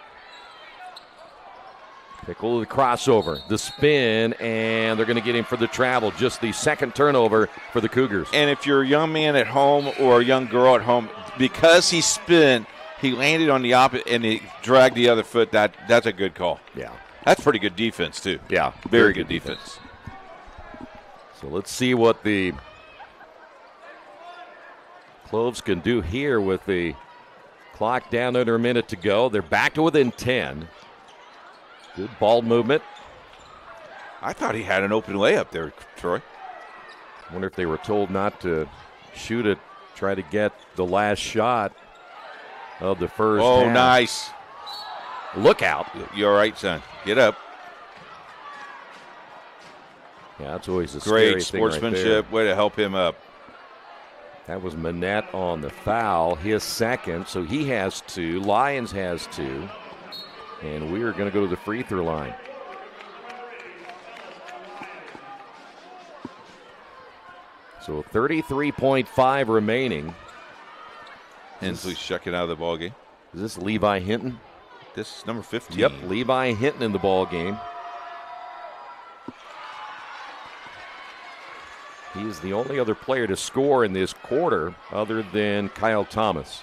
Pickle the crossover, the spin, and they're going to get him for the travel. Just the second turnover for the Cougars. And if you're a young man at home or a young girl at home, because he spun, he landed on the opposite and he dragged the other foot. That's a good call. Yeah. That's pretty good defense, too. Yeah. Very good defense. So let's see what the Cloves can do here with the clock down under a minute to go. They're back to within 10. Good ball movement. I thought he had an open layup there, Troy. I wonder if they were told not to shoot it, try to get the last shot of the first half. Oh, nice. Look out. You're all right, son. Get up. Yeah, that's always a scary great thing right sportsmanship. there. Way to help him up. That was Manette on the foul, his second, so he has 2. Lyons has 2. And we are going to go to the free throw line. So 33.5 remaining. Hensley's checking out of the ball game. Is this Levi Hinton? This is number 15. Yep, Levi Hinton in the ball game. He is the only other player to score in this quarter other than Kyle Thomas.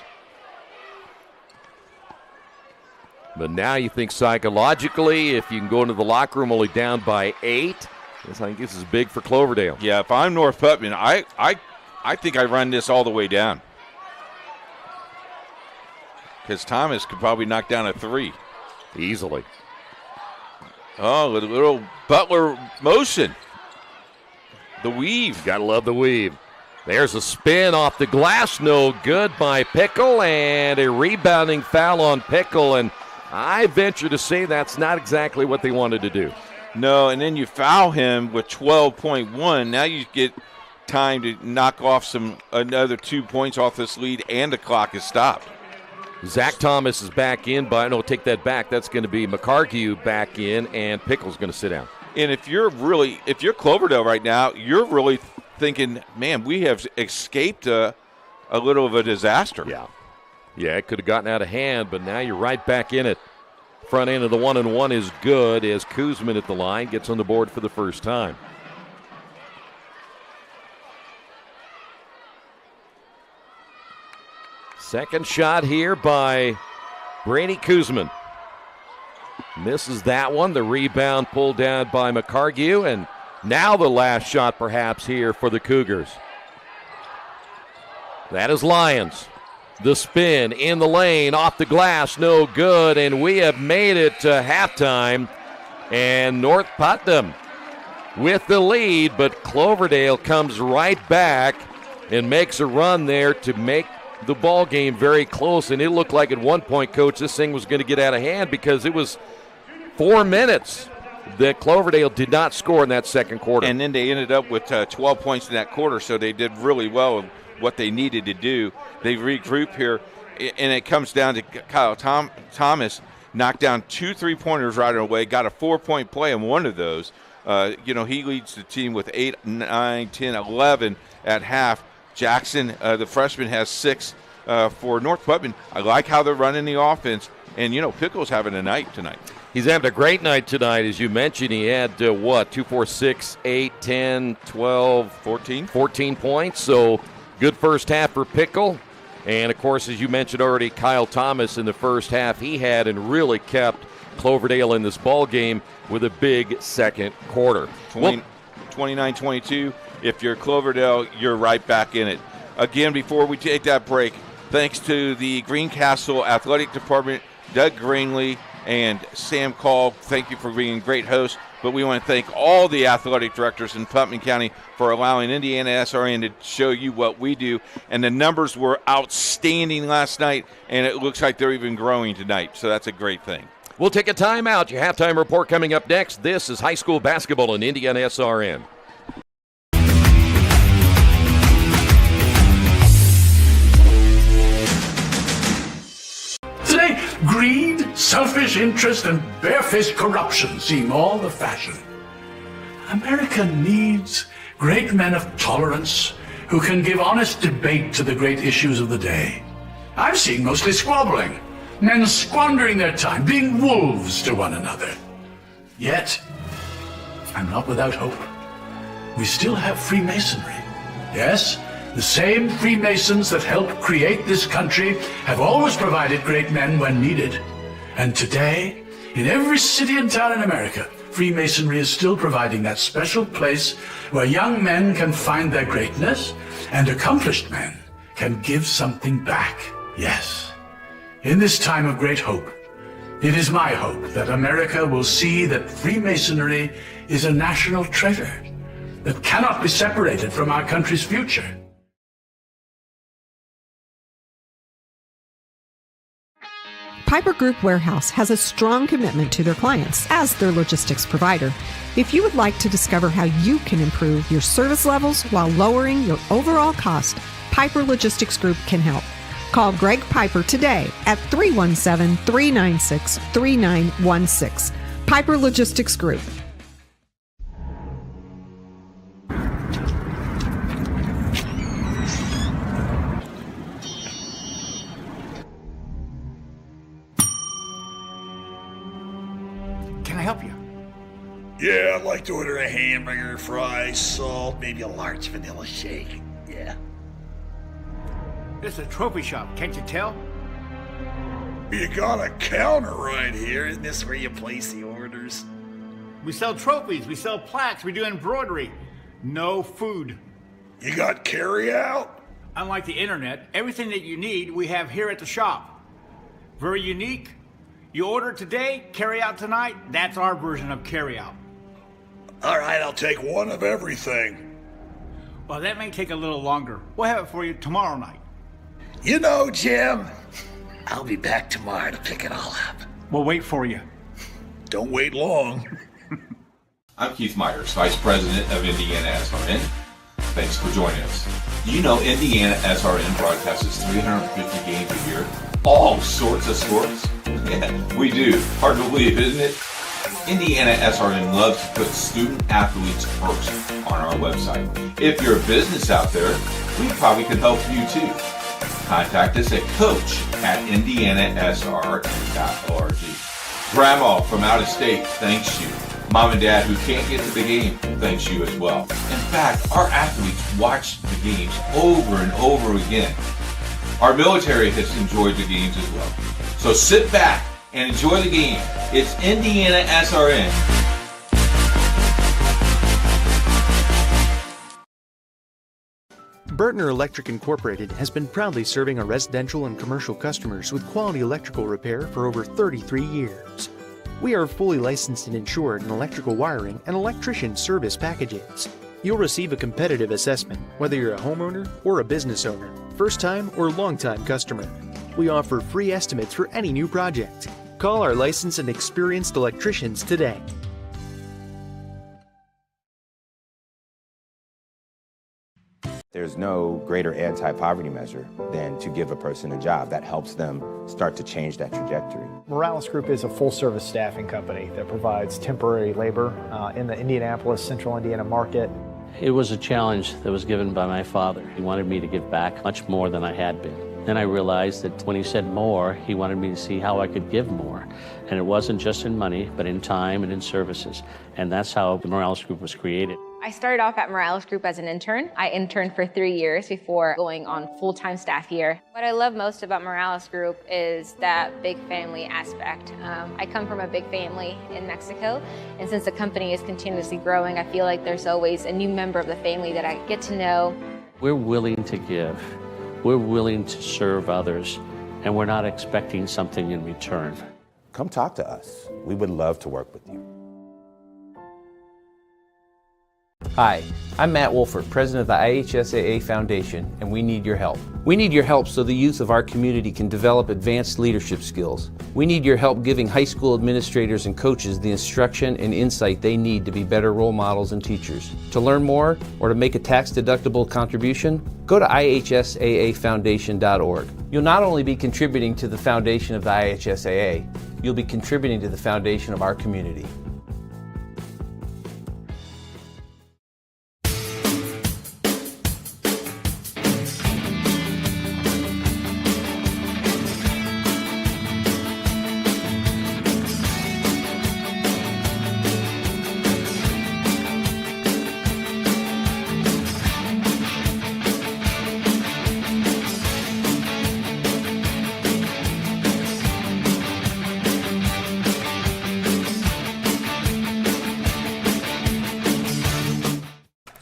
But now you think psychologically, if you can go into the locker room only down by 8, I think this is big for Cloverdale. Yeah, if I'm North Putnam, I think I run this all the way down. Because Thomas could probably knock down a 3. Easily. Oh, a little Butler motion. The weave. Gotta love the weave. There's a spin off the glass. No good by Pickle, and a rebounding foul on Pickle. And I venture to say that's not exactly what they wanted to do. No, and then you foul him with 12.1. Now you get time to knock off another 2 points off this lead, and the clock is stopped. Zach Thomas is back in, but no, take that back. That's going to be McCargue back in, and Pickle's going to sit down. And if you're Cloverdale right now, you're really thinking, man, we have escaped a little of a disaster. Yeah, it could have gotten out of hand, but now you're right back in it. Front end of the 1-and-1 is good as Kuzman at the line gets on the board for the first time. Second shot here by Brady Kuzman. Misses that one. The rebound pulled down by McCargue, and now the last shot perhaps here for the Cougars. That is Lyons. The spin in the lane, off the glass, no good, and we have made it to halftime. And North Putnam with the lead, but Cloverdale comes right back and makes a run there to make the ball game very close. And it looked like at one point, Coach, this thing was going to get out of hand because it was 4 minutes that Cloverdale did not score in that second quarter. And then they ended up with 12 points in that quarter, so they did really well in what they needed to do. They regroup here, and it comes down to Kyle Thomas knocked down 2 3-pointers right away, got a 4-point play in one of those. He leads the team with 8, 9, 10, 11 at half. Jackson, the freshman, has 6 for North Putnam. I like how they're running the offense, and, Pickle's having a night tonight. He's having a great night tonight, as you mentioned. He had, 2, 4, 6, 8, 10, 12, 14 points. So good first half for Pickle. And, of course, as you mentioned already, Kyle Thomas in the first half, he had and really kept Cloverdale in this ball game with a big second quarter. 29-22. If you're Cloverdale, you're right back in it. Again, before we take that break, thanks to the Greencastle Athletic Department, Doug Greenlee, and Sam Call, thank you for being great hosts. But we want to thank all the athletic directors in Putnam County for allowing IndianaSRN to show you what we do. And the numbers were outstanding last night, and it looks like they're even growing tonight. So that's a great thing. We'll take a timeout. Your halftime report coming up next. This is high school basketball on IndianaSRN. Today, greed, selfish interest, and barefaced corruption seem all the fashion. America needs great men of tolerance who can give honest debate to the great issues of the day. I've seen mostly squabbling, men squandering their time, being wolves to one another. Yet, I'm not without hope. We still have Freemasonry. Yes, the same Freemasons that helped create this country have always provided great men when needed. And today, in every city and town in America, Freemasonry is still providing that special place where young men can find their greatness and accomplished men can give something back. Yes, in this time of great hope, it is my hope that America will see that Freemasonry is a national treasure that cannot be separated from our country's future. Piper Group Warehouse has a strong commitment to their clients as their logistics provider. If you would like to discover how you can improve your service levels while lowering your overall cost, Piper Logistics Group can help. Call Greg Piper today at 317-396-3916. Piper Logistics Group. Can I help you? Yeah, I'd like to order a hamburger, fries, salt, maybe a large vanilla shake. Yeah. This is a trophy shop, can't you tell? You got a counter right here. Isn't this where you place the orders? We sell trophies, we sell plaques, we do embroidery. No food. You got carry out? Unlike the internet, everything that you need we have here at the shop. Very unique. You order today, carry out tonight. That's our version of carry out. All right, I'll take one of everything. Well, that may take a little longer. We'll have it for you tomorrow night. You know, Jim, I'll be back tomorrow to pick it all up. We'll wait for you. Don't wait long. I'm Keith Myers, Vice President of IndianaSRN. Thanks for joining us. Do you know IndianaSRN broadcasts 350 games a year? All sorts of sports? Yeah, we do. Hard to believe, isn't it? IndianaSRN loves to put student athletes first on our website. If you're a business out there, we probably could help you too. Contact us at coach@indianasrn.org. Grandma from out of state thanks you. Mom and dad who can't get to the game thanks you as well. In fact, our athletes watch the games over and over again. Our military has enjoyed the games as well. So sit back and enjoy the game. It's IndianaSRN. Burtner Electric Incorporated has been proudly serving our residential and commercial customers with quality electrical repair for over 33 years. We are fully licensed and insured in electrical wiring and electrician service packages. You'll receive a competitive assessment whether you're a homeowner or a business owner, first-time or long-time customer. We offer free estimates for any new project. Call our licensed and experienced electricians today. There's no greater anti-poverty measure than to give a person a job. That helps them start to change that trajectory. Morales Group is a full-service staffing company that provides temporary labor in the Indianapolis, Central Indiana market. It was a challenge that was given by my father. He wanted me to give back much more than I had been. Then I realized that when he said more, he wanted me to see how I could give more. And it wasn't just in money, but in time and in services. And that's how the Morales Group was created. I started off at Morales Group as an intern. I interned for 3 years before going on full-time staff here. What I love most about Morales Group is that big family aspect. I come from a big family in Mexico, and since the company is continuously growing, I feel like there's always a new member of the family that I get to know. We're willing to give. We're willing to serve others, and we're not expecting something in return. Come talk to us. We would love to work with you. Hi, I'm Matt Wolford, president of the IHSAA Foundation, and we need your help. We need your help so the youth of our community can develop advanced leadership skills. We need your help giving high school administrators and coaches the instruction and insight they need to be better role models and teachers. To learn more or to make a tax-deductible contribution, go to IHSAAFoundation.org. You'll not only be contributing to the foundation of the IHSAA, you'll be contributing to the foundation of our community.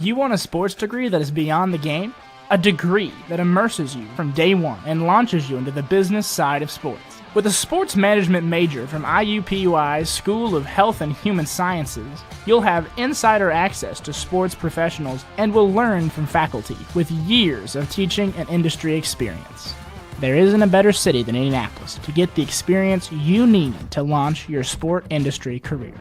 You want a sports degree that is beyond the game? A degree that immerses you from day one and launches you into the business side of sports. With a sports management major from IUPUI's School of Health and Human Sciences, you'll have insider access to sports professionals and will learn from faculty with years of teaching and industry experience. There isn't a better city than Indianapolis to get the experience you need to launch your sport industry career.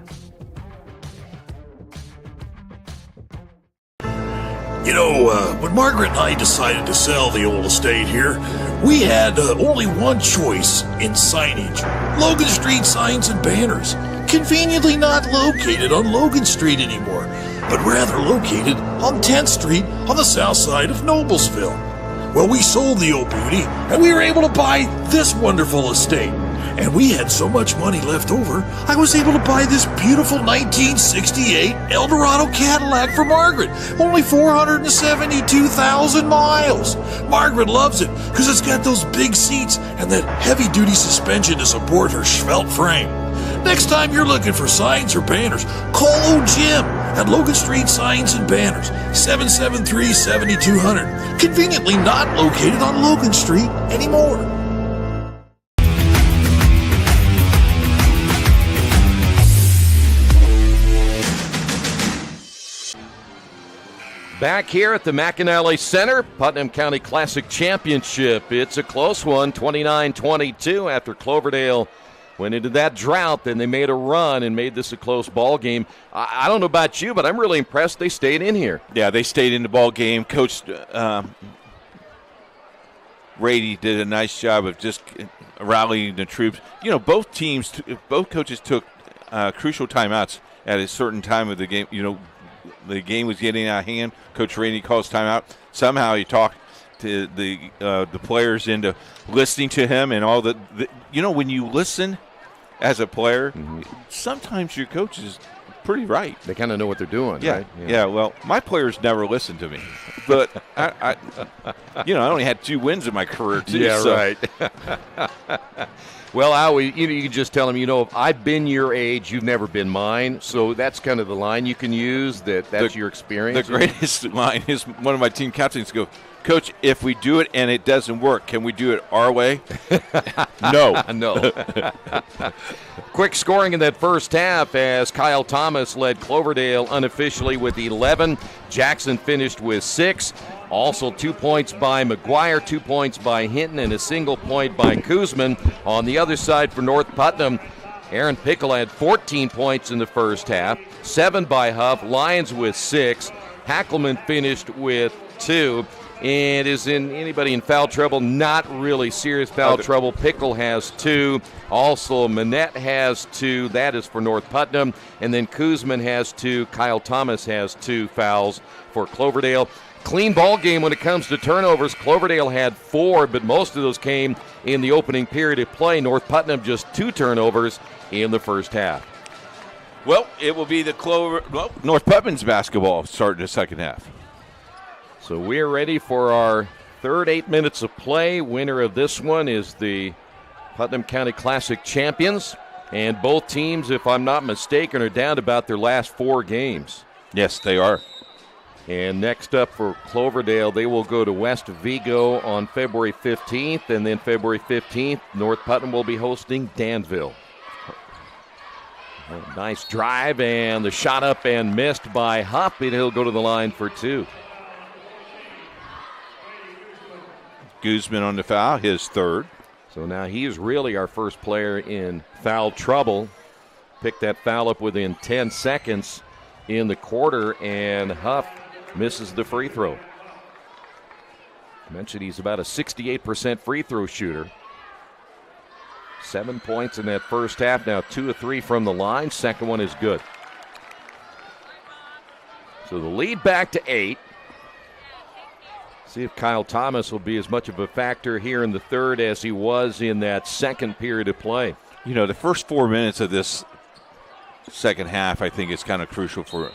You know, when Margaret and I decided to sell the old estate here, we had only one choice in signage. Logan Street Signs and Banners. Conveniently not located on Logan Street anymore, but rather located on 10th Street on the south side of Noblesville. Well, we sold the old beauty, and we were able to buy this wonderful estate. And we had so much money left over, I was able to buy this beautiful 1968 Eldorado Cadillac for Margaret. Only 472,000 miles. Margaret loves it because it's got those big seats and that heavy-duty suspension to support her svelte frame. Next time you're looking for signs or banners, call old Jim at Logan Street Signs and Banners, 773-7200. Conveniently not located on Logan Street anymore. Back here at the McAnally Center, Putnam County Classic Championship. It's a close one, 29-22 after Cloverdale went into that drought. Then they made a run and made this a close ball game. I don't know about you, but I'm really impressed they stayed in here. Yeah, they stayed in the ball game. Coach Rady did a nice job of just rallying the troops. You know, both coaches took crucial timeouts at a certain time of the game. You know, the game was getting out of hand. Coach Rainey calls timeout. Somehow he talked to the players into listening to him and all the you know, when you listen as a player, sometimes your coach is pretty right. They kind of know what they're doing, yeah. right? Yeah, well, my players never listen to me. But, I only had 2 wins in my career, too. Yeah, so. right. Well, Howie, you can just tell them, if I've been your age, you've never been mine. So that's kind of the line you can use, that's your experience. The greatest line is one of my team captains go, Coach, if we do it and it doesn't work, can we do it our way? No. No. Quick scoring in that first half as Kyle Thomas led Cloverdale unofficially with 11. Jackson finished with 6. Also 2 points by McGuire, 2 points by Hinton, and a single point by Kuzman. On the other side for North Putnam, Aaron Pickle had 14 points in the first half, 7 by Huff, Lyons with 6. Hackelman finished with 2. And is anybody in foul trouble? Not really serious foul trouble. Pickle has 2. Also, Manette has 2. That is for North Putnam. And then Kuzman has 2. Kyle Thomas has 2 fouls for Cloverdale. Clean ball game when it comes to turnovers. Cloverdale had 4, but most of those came in the opening period of play. North Putnam just 2 turnovers in the first half. Well, it will be North Putnam's basketball starting the second half. So we're ready for our third 8 minutes of play. Winner of this one is the Putnam County Classic champions. And both teams, if I'm not mistaken, are down about their last 4 games. Yes, they are. And next up for Cloverdale, they will go to West Vigo on February 15th. And then February 15th, North Putnam will be hosting Danville. A nice drive, and the shot up and missed by Hupp, and he'll go to the line for 2. Guzman on the foul, his 3rd. So now he is really our first player in foul trouble. Picked that foul up within 10 seconds in the quarter, and Huff misses the free throw. I mentioned he's about a 68% free throw shooter. 7 points in that first half. Now 2 of 3 from the line. Second one is good. So the lead back to 8. See if Kyle Thomas will be as much of a factor here in the third as he was in that second period of play. You know, the first 4 minutes of this second half, I think, is kind of crucial for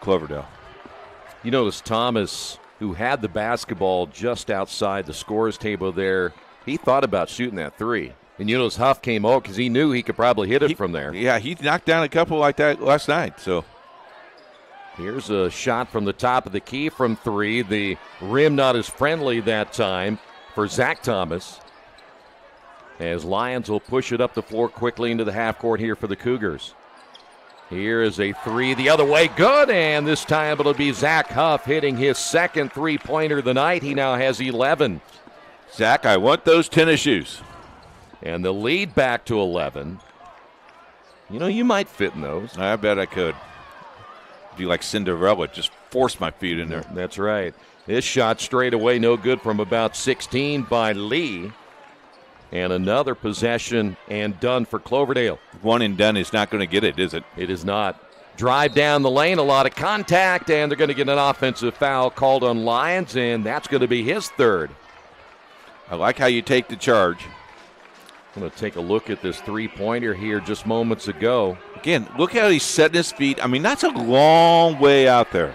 Cloverdale. You notice Thomas, who had the basketball just outside the scorer's table there, he thought about shooting that 3. And you notice Huff came out because he knew he could probably hit it from there. Yeah, he knocked down a couple like that last night. So Here's a shot from the top of the key from 3. The rim not as friendly that time for Zach Thomas. As Lions will push it up the floor quickly into the half court here for the Cougars. Here is a 3 the other way. Good, and this time it'll be Zach Huff hitting his second three-pointer of the night. He now has 11. Zach, I want those tennis shoes. And the lead back to 11. You know, you might fit in those. I bet I could. Be like Cinderella, just force my feet in there. That's right. This shot straight away, no good from about 16 by Lee. And another possession and done for Cloverdale. One and done is not going to get it, is it? It is not. Drive down the lane, a lot of contact, and they're going to get an offensive foul called on Lyons, and that's going to be his third. I like how you take the charge. I'm going to take a look at this three-pointer here just moments ago. Again, look how he's setting his feet. I mean, that's a long way out there.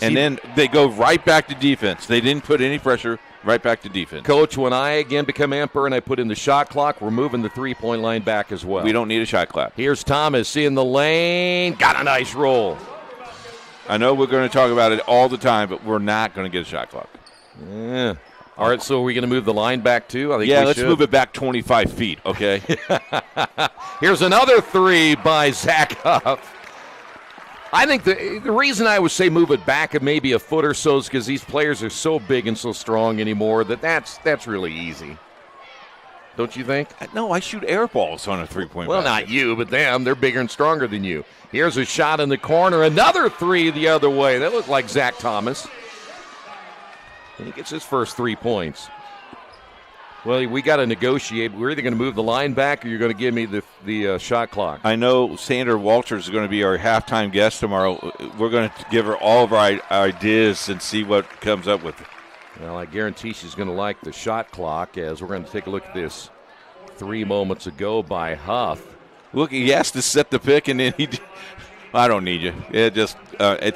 And then they go right back to defense. They didn't put any pressure, right back to defense. Coach, when I again become emperor and I put in the shot clock, we're moving the three-point line back as well. We don't need a shot clock. Here's Thomas in the lane. Got a nice roll. I know we're going to talk about it all the time, but we're not going to get a shot clock. Yeah. All right, so are we going to move the line back too? I think let's move it back 25 feet, okay? Here's another 3 by Zach Huff. I think the reason I would say move it back maybe a foot or so is because these players are so big and so strong anymore that's really easy. Don't you think? No, I shoot air balls on a three-point Well, basket. not you, but them. They're bigger and stronger than you. Here's a shot in the corner. Another 3 the other way. That looked like Zach Thomas. And he gets his first 3 points. Well, we got to negotiate. We're either going to move the line back or you're going to give me the shot clock. I know Sandra Walters is going to be our halftime guest tomorrow. We're going to give her all of our ideas and see what comes up with it. Well, I guarantee she's going to like the shot clock as we're going to take a look at this 3 moments ago by Huff. Look, he has to set the pick, and then I don't need you. It's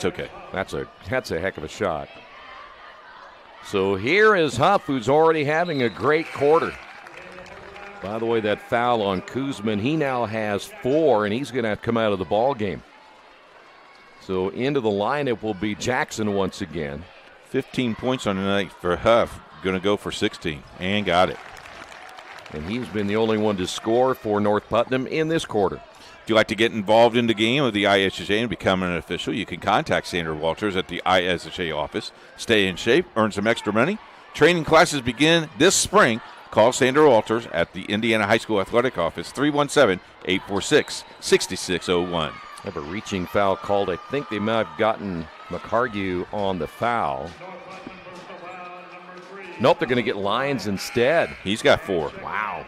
okay. That's a heck of a shot. So here is Huff, who's already having a great quarter. By the way, that foul on Kuzman, he now has 4, and he's going to have to come out of the ball game. So into the lineup will be Jackson once again. 15 points on the night for Huff. Going to go for 16, and got it. And he's been the only one to score for North Putnam in this quarter. If you'd like to get involved in the game of the IHSAA and become an official, you can contact Sandra Walters at the IHSAA office. Stay in shape, earn some extra money. Training classes begin this spring. Call Sandra Walters at the Indiana High School Athletic Office, 317-846-6601. Have a reaching foul called. I think they might have gotten McCargue on the foul. Nope, they're going to get Lyons instead. He's got 4. Wow.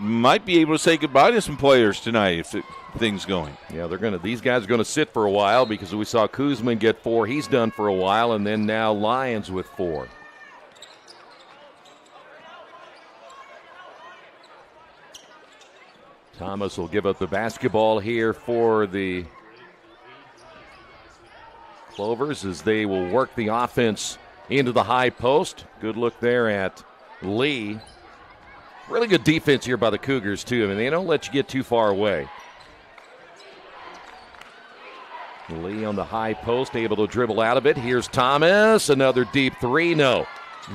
Might be able to say goodbye to some players tonight if things going. Yeah, these guys are going to sit for a while because we saw Kuzman get 4. He's done for a while, and then now Lyons with 4. Thomas will give up the basketball here for the Clovers as they will work the offense into the high post. Good look there at Lee. Really good defense here by the Cougars, too. I mean, they don't let you get too far away. Lee on the high post, able to dribble out of it. Here's Thomas, another deep 3. No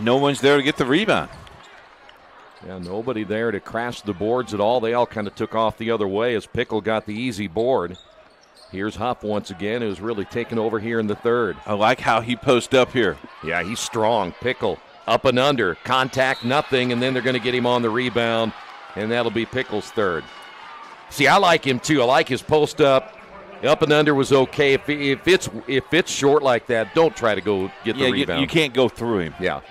one's there to get the rebound. Yeah, nobody there to crash the boards at all. They all kind of took off the other way as Pickle got the easy board. Here's Huff once again, who's really taken over here in the third. I like how he posts up here. Yeah, he's strong. Pickle. Up and under, contact, nothing, and then they're going to get him on the rebound, and that'll be Pickle's third. See, I like him too. I like his post up. Up and under was okay. If it's short like that, don't try to go get the rebound. You can't go through him. Yeah.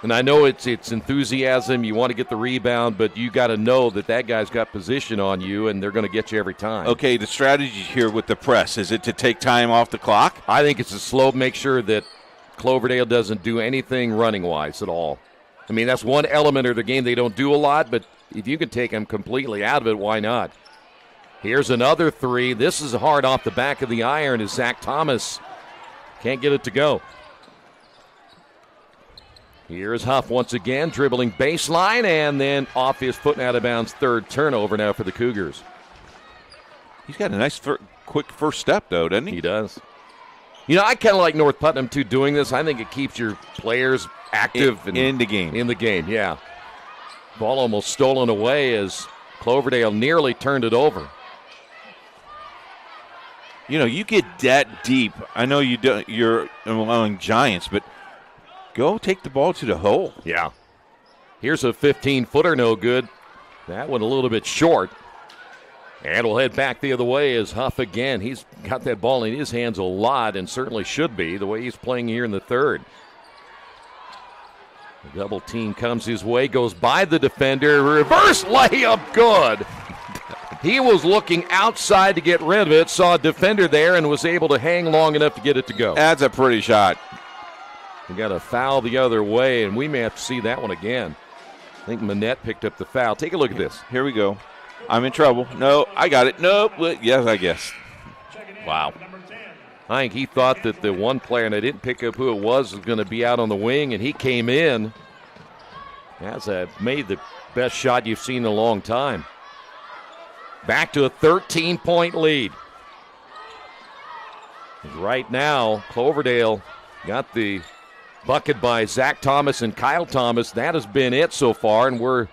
And I know it's enthusiasm. You want to get the rebound, but you got to know that guy's got position on you, and they're going to get you every time. Okay, the strategy here with the press, is it to take time off the clock? I think it's a slow, make sure that Cloverdale doesn't do anything running-wise at all. I mean, that's one element of the game they don't do a lot, but if you can take them completely out of it, why not? Here's another 3. This is hard off the back of the iron as Zach Thomas can't get it to go. Here's Huff once again, dribbling baseline, and then off his foot and out of bounds, third turnover now for the Cougars. He's got a nice quick first step, though, doesn't he? He does. You know, I kind of like North Putnam, too, doing this. I think it keeps your players active. In the game. In the game, yeah. Ball almost stolen away as Cloverdale nearly turned it over. You know, you get that deep. I know you're allowing Giants, but go take the ball to the hole. Yeah. Here's a 15-footer, no good. That one a little bit short. And we'll head back the other way as Huff again. He's got that ball in his hands a lot and certainly should be the way he's playing here in the third. The double team comes his way, goes by the defender. Reverse layup, good. He was looking outside to get rid of it, saw a defender there, and was able to hang long enough to get it to go. That's a pretty shot. We got a foul the other way, and we may have to see that one again. I think Manette picked up the foul. Take a look at this. Here we go. I'm in trouble. No, I got it. Nope. Yes, I guess. Wow. I think he thought that the one player, and I didn't pick up who it was going to be out on the wing, and he came in. That's made the best shot you've seen in a long time. Back to a 13-point lead. Right now, Cloverdale got the bucket by Zach Thomas and Kyle Thomas. That has been it so far, and we're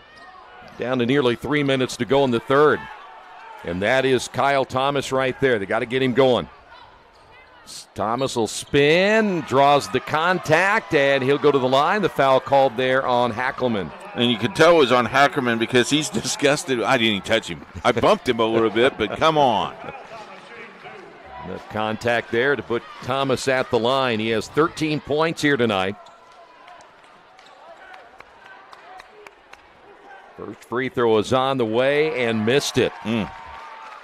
down to nearly 3 minutes to go in the third. And that is Kyle Thomas right there. They got to get him going. Thomas will spin, draws the contact, and he'll go to the line. The foul called there on Hackelman. And you can tell it was on Hackerman because he's disgusted. I didn't even touch him. I bumped him a little bit, but come on. Enough contact there to put Thomas at the line. He has 13 points here tonight. First free throw is on the way and missed it.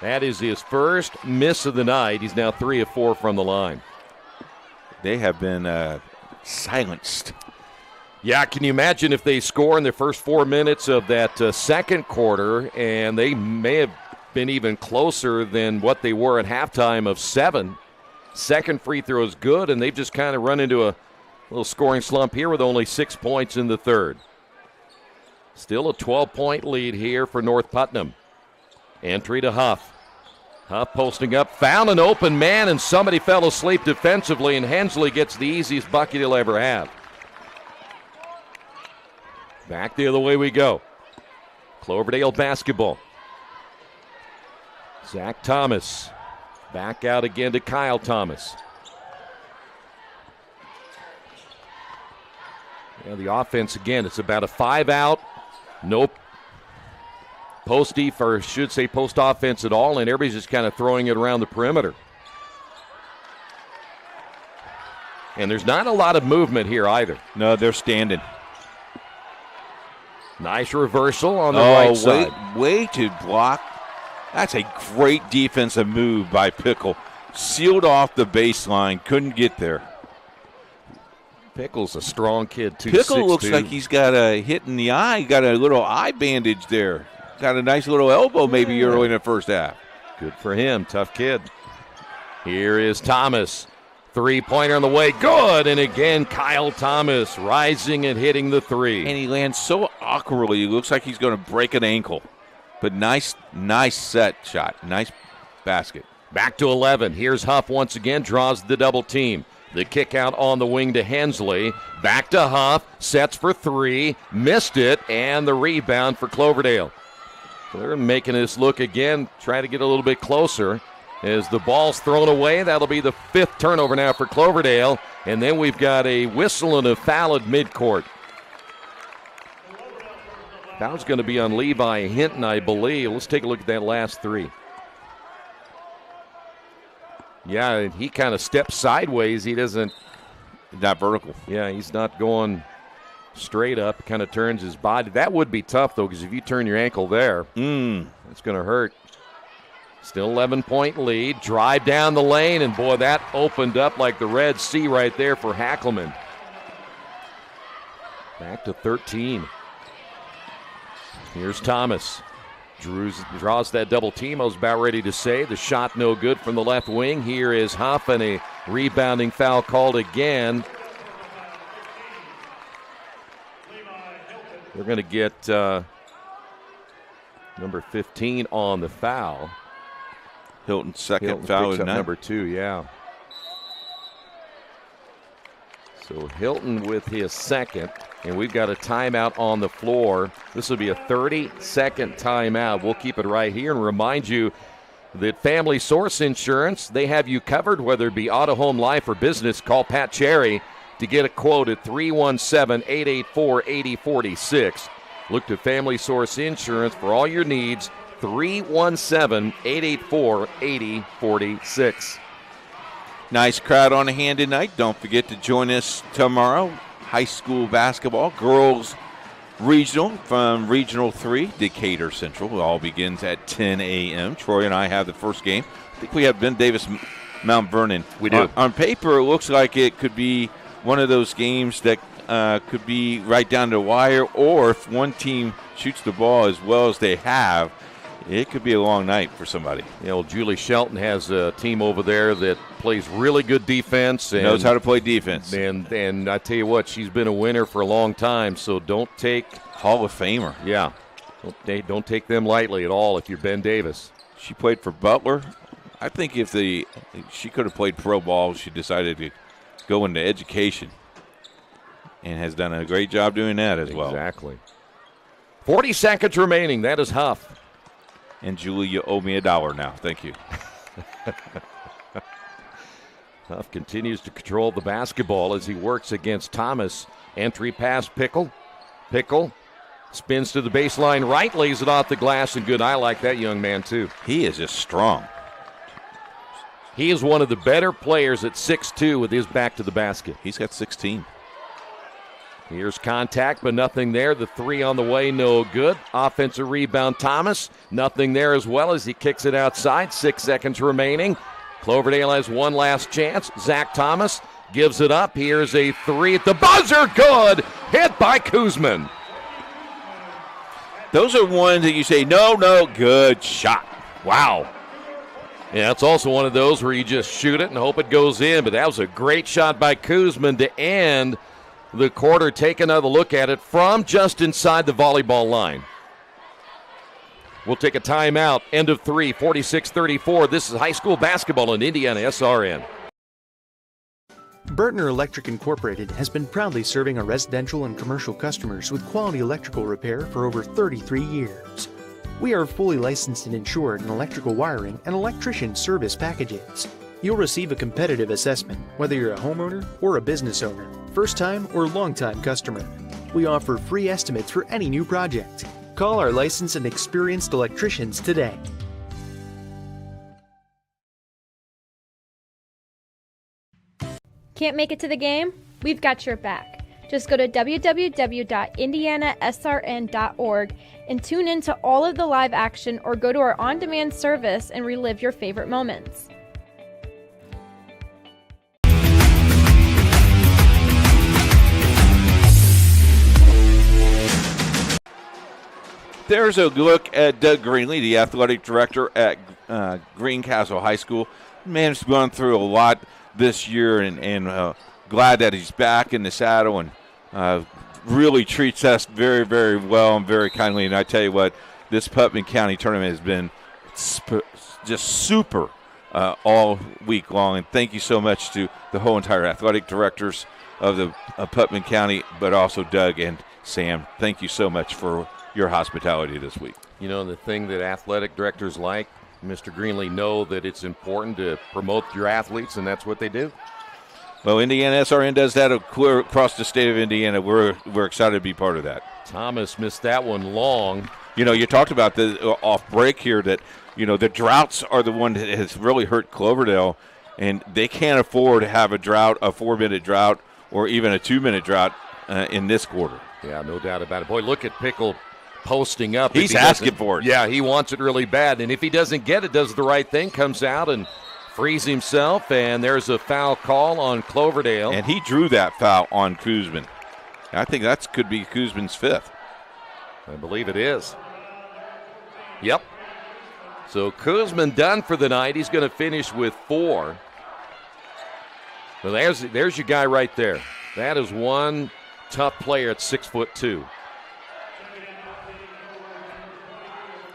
That is his first miss of the night. He's now 3 of 4 from the line. They have been silenced. Yeah, can you imagine if they score in the first 4 minutes of that second quarter, and they may have been even closer than what they were at halftime of 7. Second free throw is good, and they've just kind of run into a little scoring slump here with only 6 points in the third. Still a 12-point lead here for North Putnam. Entry to Huff. Huff posting up, found an open man, and somebody fell asleep defensively, and Hensley gets the easiest bucket he'll ever have. Back the other way we go. Cloverdale basketball. Zach Thomas. Back out again to Kyle Thomas. Yeah, the offense again, it's about a 5-out. Nope. Post defense, or should say post offense at all, and everybody's just kind of throwing it around the perimeter. And there's not a lot of movement here either. No, they're standing. Nice reversal on the right side. Way to block. That's a great defensive move by Pickle. Sealed off the baseline, couldn't get there. Pickle's a strong kid, too. Pickle looks like he's got a hit in the eye. Got a little eye bandage there. Got a nice little elbow maybe early in the first half. Good for him. Tough kid. Here is Thomas. Three-pointer on the way. Good. And again, Kyle Thomas rising and hitting the three. And he lands so awkwardly. It looks like he's going to break an ankle. But nice set shot. Nice basket. Back to 11. Here's Huff once again. Draws the double team. The kick out on the wing to Hensley. Back to Huff. Sets for three. Missed it. And the rebound for Cloverdale. So they're making this look again. Try to get a little bit closer. As the ball's thrown away, that'll be the fifth turnover now for Cloverdale. And then we've got a whistle and a foul at midcourt. Foul's going to be on Levi Hinton, I believe. Let's take a look at that last three. Yeah, he kind of steps sideways. He doesn't. Not vertical. Yeah, he's not going straight up. Kind of turns his body. That would be tough, though, because if you turn your ankle there, it's going to hurt. Still 11-point lead. Drive down the lane, and boy, that opened up like the Red Sea right there for Hackelman. Back to 13. Here's Thomas. Draws that double team. I was about ready to say the shot no good from the left wing. Here is Huff, and a rebounding foul called again. We're going to get number 15 on the foul. Hilton's second Hilton foul picks of up the night. number 2, yeah. So Hilton with his second, and we've got a timeout on the floor. This will be a 30-second timeout. We'll keep it right here and remind you that Family Source Insurance, they have you covered, whether it be auto, home, life, or business. Call Pat Cherry to get a quote at 317-884-8046. Look to Family Source Insurance for all your needs, 317-884-8046. Nice crowd on hand tonight. Don't forget to join us tomorrow. High school basketball, girls regional from Regional 3, Decatur Central. It all begins at 10 a.m. Troy and I have the first game. I think we have Ben Davis, Mount Vernon. We do. On paper, it looks like it could be one of those games that could be right down the wire, or if one team shoots the ball as well as they have, it could be a long night for somebody. You know, Julie Shelton has a team over there that plays really good defense. And knows how to play defense. And I tell you what, she's been a winner for a long time, so don't take Hall of Famer. Yeah. Don't take them lightly at all if you're Ben Davis. She played for Butler. I think if she could have played pro ball, she decided to go into education and has done a great job doing that as well. Exactly. 40 seconds remaining. That is Huff. And Julie, you owe me $1 now. Thank you. Huff continues to control the basketball as he works against Thomas. Entry pass, Pickle. Pickle spins to the baseline right, lays it off the glass, and good. I like that young man, too. He is just strong. He is one of the better players at 6'2" with his back to the basket. He's got 16. Here's contact, but nothing there. The three on the way, no good. Offensive rebound, Thomas. Nothing there as well as he kicks it outside. 6 seconds remaining. Cloverdale has one last chance. Zach Thomas gives it up. Here's a three at the buzzer. Good. Hit by Kuzman. Those are ones that you say, no, good shot. Wow. Yeah, it's also one of those where you just shoot it and hope it goes in, but that was a great shot by Kuzman to end the quarter. Take another look at it from just inside the volleyball line. We'll take a timeout. End of 3, 46-34. This is high school basketball in IndianaSRN. Burtner Electric Incorporated has been proudly serving our residential and commercial customers with quality electrical repair for over 33 years. We are fully licensed and insured in electrical wiring and electrician service packages. You'll receive a competitive assessment, whether you're a homeowner or a business owner, first-time or long-time customer. We offer free estimates for any new project. Call our licensed and experienced electricians today. Can't make it to the game? We've got your back. Just go to www.IndianaSRN.org and tune in to all of the live action, or go to our on-demand service and relive your favorite moments. There's a look at Doug Greenlee, the athletic director at Greencastle High School. Man's gone through a lot this year, and glad that he's back in the saddle and really treats us very, very well and very kindly. And I tell you what, this Putnam County tournament has been just super all week long. And thank you so much to the whole entire athletic directors of the Putnam County, but also Doug and Sam. Thank you so much for your hospitality this week. You know, the thing that athletic directors like, Mr. Greenlee, know that it's important to promote your athletes, and that's what they do. Well, IndianaSRN does that across the state of Indiana. We're excited to be part of that. Thomas missed that one long. You know, you talked about the off break here that, you know, the droughts are the one that has really hurt Cloverdale, and they can't afford to have a drought, a 4-minute drought, or even a 2-minute drought in this quarter. Yeah, no doubt about it. Boy, look at Pickle posting up. He's asking for it. Yeah, he wants it really bad. And if he doesn't get it, does the right thing, comes out and frees himself. And there's a foul call on Cloverdale. And he drew that foul on Kuzman. I think that could be Kuzman's 5th. I believe it is. Yep. So Kuzman done for the night. He's going to finish with 4. Well, there's your guy right there. That is one tough player at 6'2".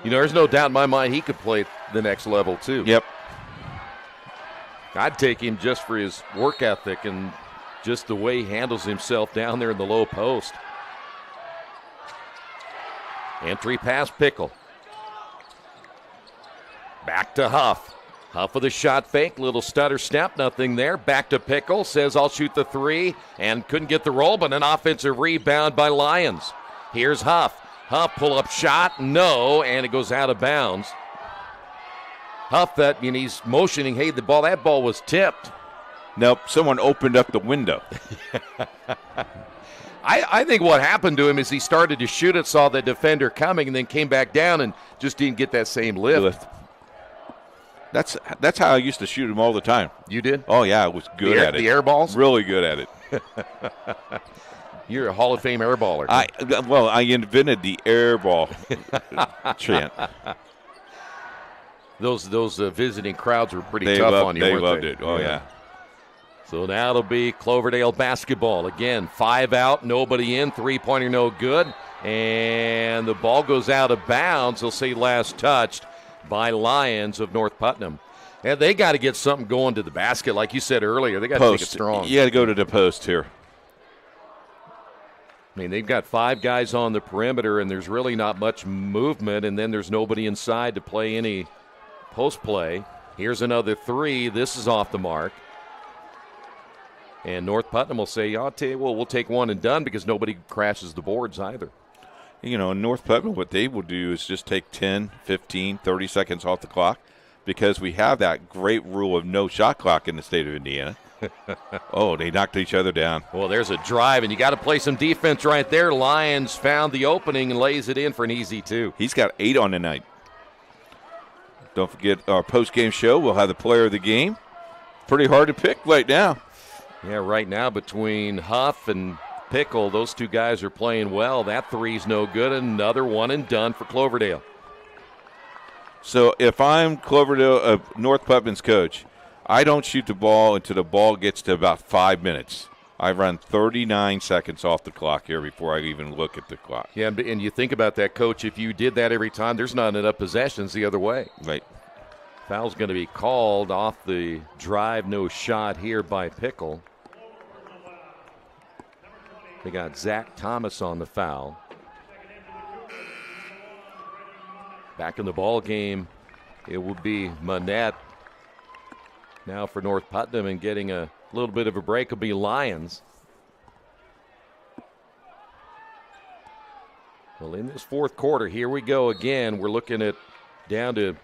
You know, there's no doubt in my mind he could play the next level too. Yep. I'd take him just for his work ethic and just the way he handles himself down there in the low post. Entry pass, Pickle. Back to Huff. Huff with a shot fake, little stutter step, nothing there. Back to Pickle, says I'll shoot the three, and couldn't get the roll, but an offensive rebound by Lyons. Here's Huff. Huff pull-up shot, no, and it goes out of bounds. Huff, he's motioning, hey, that ball was tipped. Nope, someone opened up the window. I think what happened to him is he started to shoot it, saw the defender coming, and then came back down and just didn't get that same lift. That's how I used to shoot him all the time. You did? Oh, yeah, I was good at it. The air balls? Really good at it. You're a Hall of Fame air baller. I invented the air ball chant. Those visiting crowds were pretty tough on you, weren't they? They loved it. Oh, yeah. So now it'll be Cloverdale basketball. Again, 5 out, nobody in, three-pointer no good. And the ball goes out of bounds. They'll say last touched by Lyons of North Putnam. And they got to get something going to the basket. Like you said earlier, they got to take it strong. You got to go to the post here. I mean, they've got 5 guys on the perimeter, and there's really not much movement, and then there's nobody inside to play any post play. Here's another 3. This is off the mark. And North Putnam will say, I'll tell you, we'll take one and done because nobody crashes the boards either. You know, in North Putnam, what they will do is just take 10, 15, 30 seconds off the clock because we have that great rule of no shot clock in the state of Indiana. Oh, they knocked each other down. Well, there's a drive, and you got to play some defense right there. Lyons found the opening and lays it in for an easy 2. He's got 8 on the night. Don't forget our post-game show. We'll have the player of the game. Pretty hard to pick right now. Yeah, right now between Huff and Pickle, those 2 guys are playing well. That 3's no good. Another one and done for Cloverdale. So if I'm Cloverdale, North Putnam's coach, I don't shoot the ball until the ball gets to about 5 minutes. I run 39 seconds off the clock here before I even look at the clock. Yeah, and you think about that, Coach. If you did that every time, there's not enough possessions the other way. Right. Foul's going to be called off the drive, no shot here by Pickle. They got Zach Thomas on the foul. Back in the ball game, it will be Manette. Now for North Putnam, and getting a little bit of a break will be Lyons. Well, in this fourth quarter, here we go again. We're looking at down to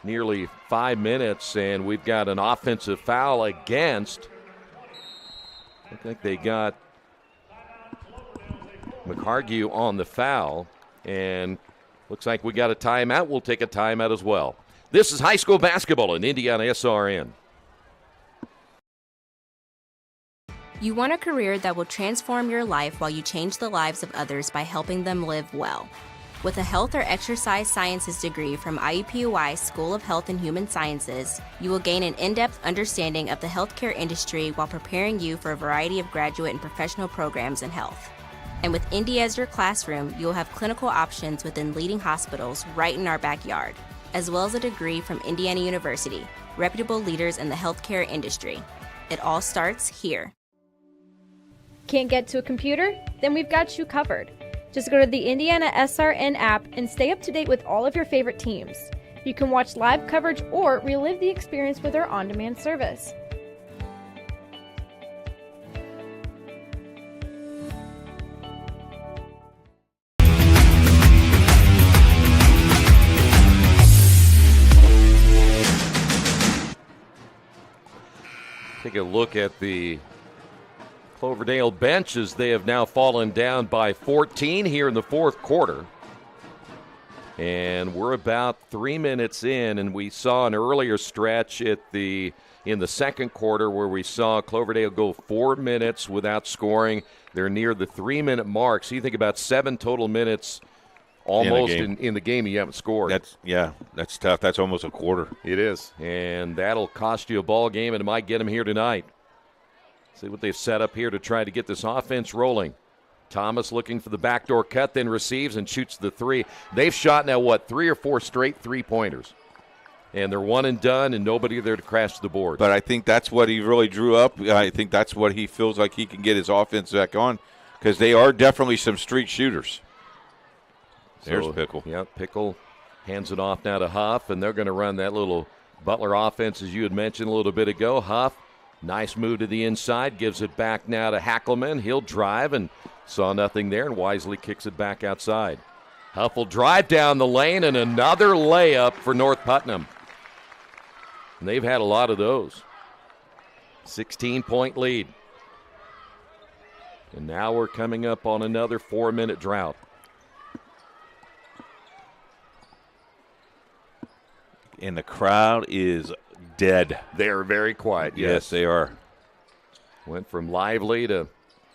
nearly 5 minutes, and we've got an offensive foul against. I think they got McHargue on the foul, and looks like we got a timeout. We'll take a timeout as well. This is high school basketball in IndianaSRN. You want a career that will transform your life while you change the lives of others by helping them live well. With a health or exercise sciences degree from IUPUI School of Health and Human Sciences, you will gain an in-depth understanding of the healthcare industry while preparing you for a variety of graduate and professional programs in health. And with Indy as your classroom, you will have clinical options within leading hospitals right in our backyard, as well as a degree from Indiana University, reputable leaders in the healthcare industry. It all starts here. Can't get to a computer? Then we've got you covered. Just go to the IndianaSRN app and stay up to date with all of your favorite teams. You can watch live coverage or relive the experience with our on-demand service. Take a look at the Cloverdale bench as they have now fallen down by 14 here in the fourth quarter. And we're about 3 minutes in, and we saw an earlier stretch in the second quarter where we saw Cloverdale go 4 minutes without scoring. They're near the 3-minute mark. So you think about 7 total minutes almost in the game you haven't scored. That's tough. That's almost a quarter. It is, and that'll cost you a ball game, and it might get them here tonight. See what they've set up here to try to get this offense rolling. Thomas looking for the backdoor cut, then receives and shoots the 3. They've shot now, 3 or 4 straight three-pointers. and they're one and done, and nobody there to crash the board. But I think that's what he really drew up. I think that's what he feels like he can get his offense back on, because they are definitely some street shooters. There's Pickle. Yeah, Pickle hands it off now to Huff, and they're going to run that little Butler offense, as you had mentioned a little bit ago. Huff, nice move to the inside, gives it back now to Hackelman. He'll drive and saw nothing there and wisely kicks it back outside. Huff will drive down the lane and another layup for North Putnam. And they've had a lot of those. 16-point lead. And now we're coming up on another 4-minute drought. And the crowd is dead. They're very quiet. Yes, they are. Went from lively to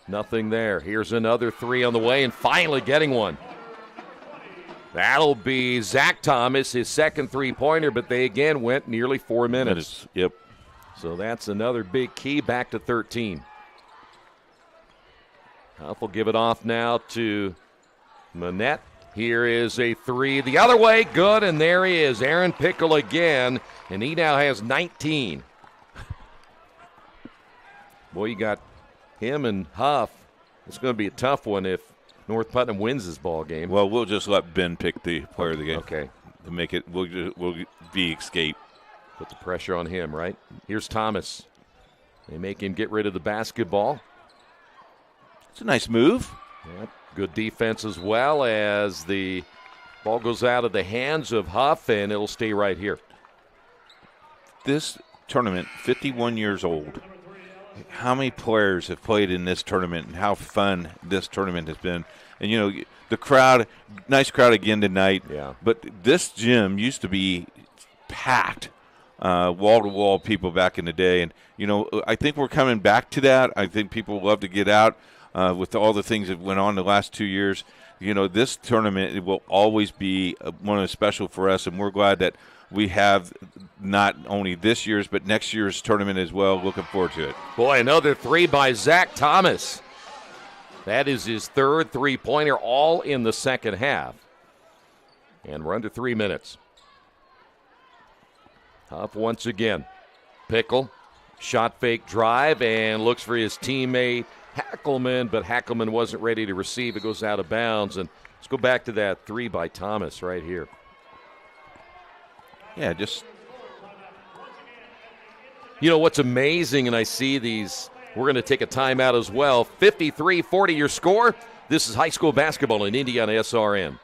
nothing there. Here's another three on the way and finally getting one. That'll be Zach Thomas, his second three-pointer, but they again went nearly 4 minutes. Yep. So that's another big key, back to 13. Huff will give it off now to Manette. Here is a three the other way, good, and there he is, Aaron Pickle again, and he now has 19. Boy, you got him and Huff. It's going to be a tough one if North Putnam wins this ball game. Well, we'll just let Ben pick the player of the game. Okay. To make it, we'll be escape. Put the pressure on him, right? Here's Thomas. They make him get rid of the basketball. It's a nice move. Yep. Good defense as well, as the ball goes out of the hands of Huff, and it'll stay right here. This tournament, 51 years old. How many players have played in this tournament and how fun this tournament has been? And, you know, the crowd, nice crowd again tonight. Yeah. But this gym used to be packed, wall-to-wall people back in the day. And, you know, I think we're coming back to that. I think people love to get out with all the things that went on the last 2 years. You know, this tournament, it will always be one of the special for us, and we're glad that we have not only this year's but next year's tournament as well. Looking forward to it. Boy, another three by Zach Thomas. That is his third three-pointer, all in the second half. And we're under 3 minutes. Huff once again. Pickle, shot fake drive, and looks for his teammate Hackelman, but Hackelman wasn't ready to receive. It goes out of bounds. And let's go back to that three by Thomas right here. Yeah, just. You know what's amazing, and I see these, we're going to take a timeout as well. 53-40 your score. This is high school basketball in IndianaSRN.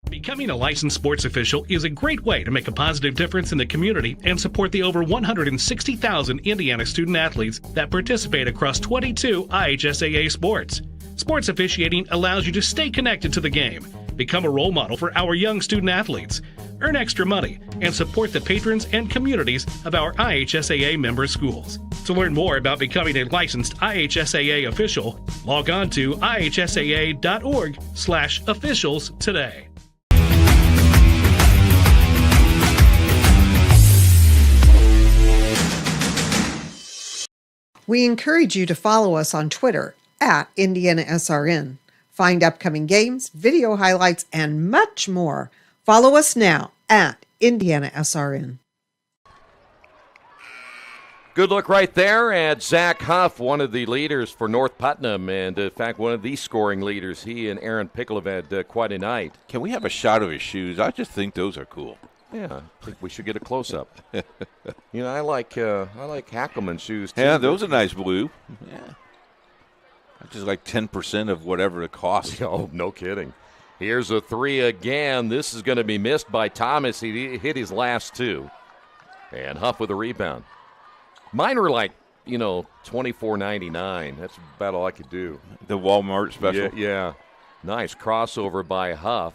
Becoming a licensed sports official is a great way to make a positive difference in the community and support the over 160,000 Indiana student athletes that participate across 22 IHSAA sports. Sports officiating allows you to stay connected to the game, become a role model for our young student athletes, earn extra money, and support the patrons and communities of our IHSAA member schools. To learn more about becoming a licensed IHSAA official, log on to ihsaa.org/officials today. We encourage you to follow us on Twitter at IndianaSRN. Find upcoming games, video highlights, and much more. Follow us now at IndianaSRN. Good look right there at Zach Huff, one of the leaders for North Putnam, and in fact, one of the scoring leaders. He and Aaron Pickle have had quite a night. Can we have a shot of his shoes? I just think those are cool. Yeah, I think we should get a close-up. You know, I like Hackelman's shoes, too. Yeah, those are nice blue. Yeah. I just like 10% of whatever it costs. Oh, no kidding. Here's a three again. This is going to be missed by Thomas. He hit his last two. And Huff with a rebound. Mine were like, you know, $24.99. That's about all I could do. The Walmart special? Yeah. Nice crossover by Huff.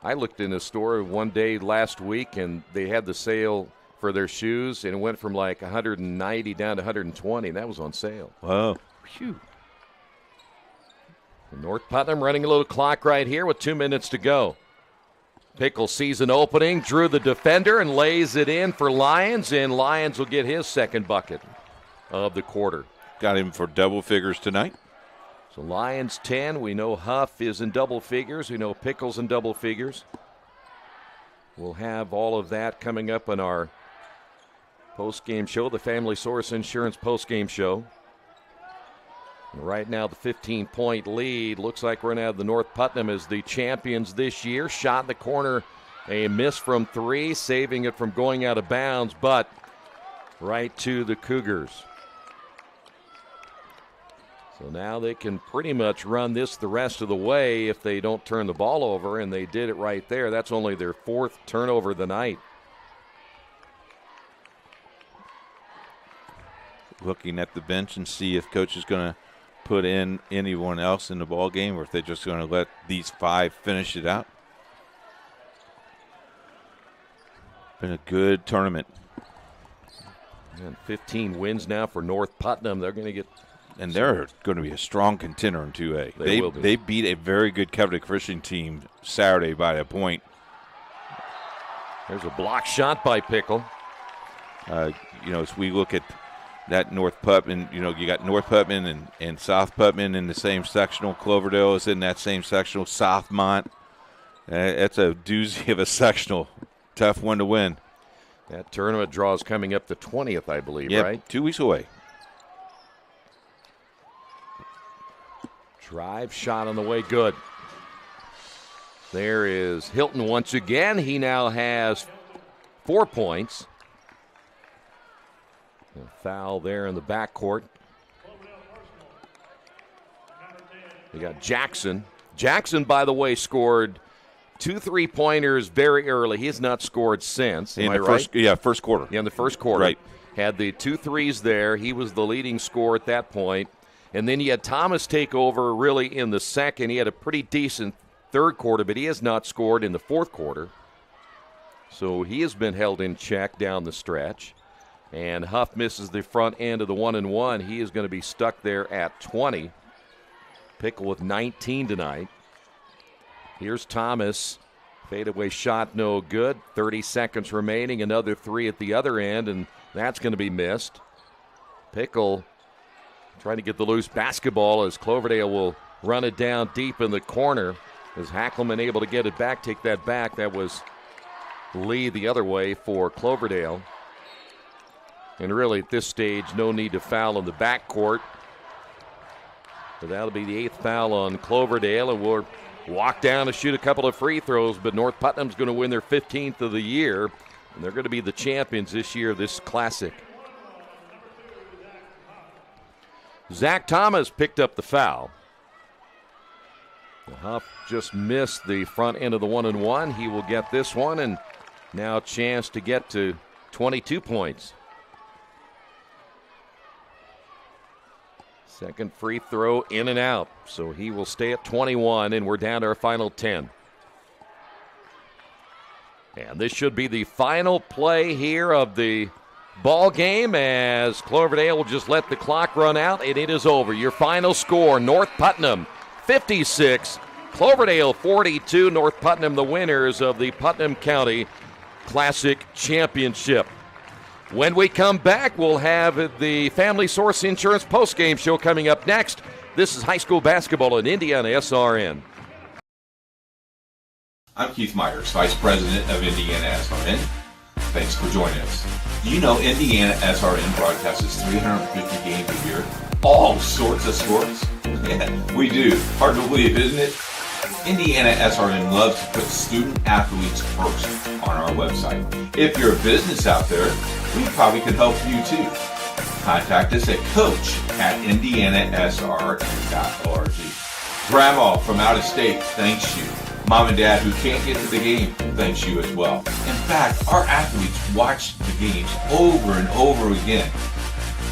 I looked in a store one day last week, and they had the sale for their shoes, and it went from like $190 down to $120. That was on sale. Wow. Phew. North Putnam running a little clock right here with 2 minutes to go. Pickle sees an opening, drew the defender, and lays it in for Lyons, and Lyons will get his second bucket of the quarter. Got him for double figures tonight. So Lions 10. We know Huff is in double figures. We know Pickles in double figures. We'll have all of that coming up in our post-game show, the Family Source Insurance post-game show. And right now, the 15-point lead. Looks like we're going to have the North Putnam as the champions this year. Shot in the corner, a miss from three, saving it from going out of bounds, but right to the Cougars. So now they can pretty much run this the rest of the way if they don't turn the ball over, and they did it right there. That's only their fourth turnover of the night. Looking at the bench and see if coach is going to put in anyone else in the ball game or if they're just going to let these five finish it out. Been a good tournament. And 15 wins now for North Putnam. They're going to get... And they're going to be a strong contender in 2A. They will be. They beat a very good Covenant Christian team Saturday by a point. There's a block shot by Pickle. As we look at that North Putnam, you got North Putnam and South Putnam in the same sectional. Cloverdale is in that same sectional. Southmont. That's a doozy of a sectional. Tough one to win. That tournament draw is coming up the 20th, I believe, yep, right? 2 weeks away. Drive shot on the way, good. There is Hilton once again. He now has 4 points. A foul there in the backcourt. We got Jackson. Jackson, by the way, scored 2 3-pointers very early. He has not scored since. In Am I the right? first quarter. Yeah, in the first quarter. Right. Had the 2 threes there. He was the leading scorer at that point. And then you had Thomas take over really in the second. He had a pretty decent third quarter, but he has not scored in the fourth quarter. So he has been held in check down the stretch. And Huff misses the front end of the 1-and-1. He is going to be stuck there at 20. Pickle with 19 tonight. Here's Thomas. Fadeaway shot, no good. 30 seconds remaining. Another 3 at the other end, and that's going to be missed. Pickle trying to get the loose basketball as Cloverdale will run it down deep in the corner. Is Hackleman able to get it back, take that back? That was Lee the other way for Cloverdale. And really at this stage, no need to foul in the backcourt. So that'll be the 8th foul on Cloverdale, and we'll walk down to shoot a couple of free throws, but North Putnam's going to win their 15th of the year, and they're going to be the champions this year of this classic. Zach Thomas picked up the foul. The Huff just missed the front end of the 1-and-1. He will get this one, and now a chance to get to 22 points. Second free throw in and out, so he will stay at 21, and we're down to our final 10. And this should be the final play here of the ball game as Cloverdale will just let the clock run out, and it is over. Your final score, North Putnam 56, Cloverdale 42. North Putnam the winners of the Putnam County Classic Championship. When we come back, we'll have the Family Source Insurance postgame show coming up next. This is high school basketball on IndianaSRN. I'm Keith Myers, Vice President of IndianaSRN. Thanks for joining us. Do you know IndianaSRN broadcasts 350 games a year? All sorts of sports? Yeah, we do. Hard to believe, isn't it? IndianaSRN loves to put student athletes first on our website. If you're a business out there, we probably could help you too. Contact us at coach@indianasrn.org. Grandma from out of state thanks you. Mom and Dad who can't get to the game thanks you as well. In fact, our athletes watch the games over and over again.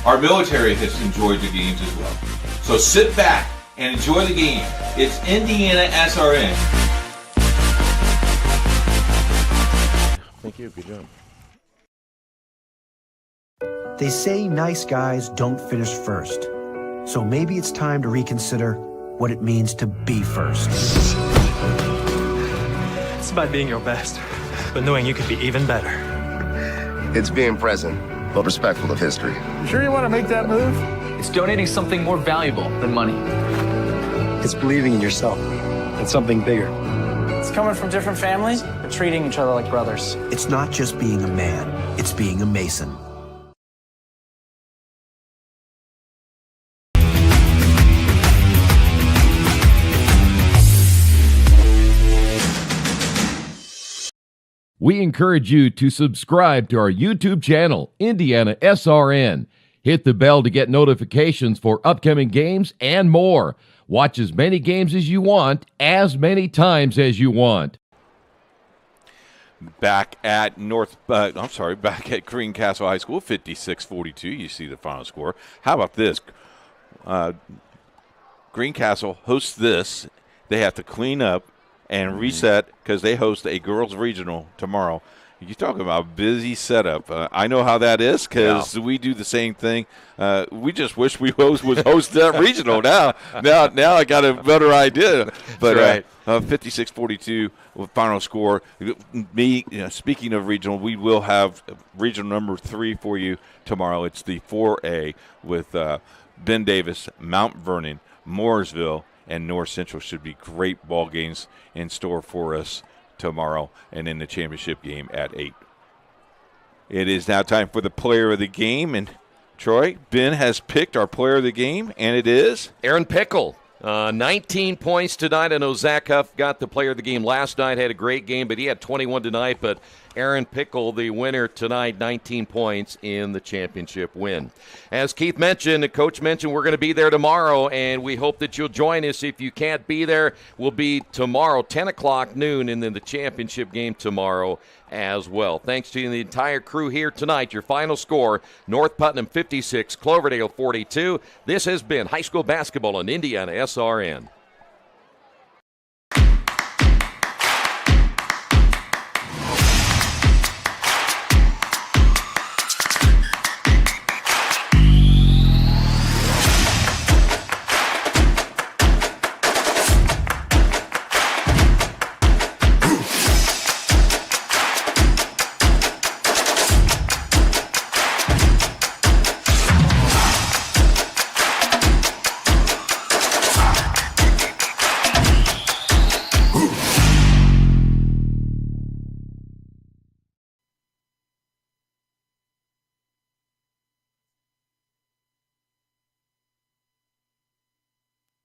Our military has enjoyed the games as well. So sit back and enjoy the game. It's IndianaSRN. Thank you. Good job. They say nice guys don't finish first. So maybe it's time to reconsider what it means to be first. It's about being your best, but knowing you could be even better. It's being present, but respectful of history. You sure you want to make that move? It's donating something more valuable than money. It's believing in yourself and something bigger. It's coming from different families, but treating each other like brothers. It's not just being a man, it's being a Mason. We encourage you to subscribe to our YouTube channel, IndianaSRN. Hit the bell to get notifications for upcoming games and more. Watch as many games as you want, as many times as you want. Back at back at Greencastle High School, 56-42. You see the final score. How about this? Greencastle hosts this. They have to clean up and reset because they host a girls' regional tomorrow. You talk about busy setup. I know how that is because we do the same thing. We just wish we was host that regional. Now I got a better idea. But right. 56-42 final score. Speaking of regional, we will have regional number 3 for you tomorrow. It's the 4A with Ben Davis, Mount Vernon, Mooresville, and North Central. Should be great ball games in store for us tomorrow and in the championship game at 8. It is now time for the player of the game. And Troy, Ben has picked our player of the game, and it is Aaron Pickle. 19 points tonight. I know Zach Huff got the player of the game last night, had a great game, but he had 21 tonight. But Aaron Pickle, the winner tonight, 19 points in the championship win. As Keith mentioned, the coach mentioned, we're going to be there tomorrow, and we hope that you'll join us. If you can't be there, we'll be tomorrow, 10 o'clock noon, and then the championship game tomorrow as well. Thanks to the entire crew here tonight. Your final score, North Putnam 56, Cloverdale 42. This has been high school basketball on IndianaSRN.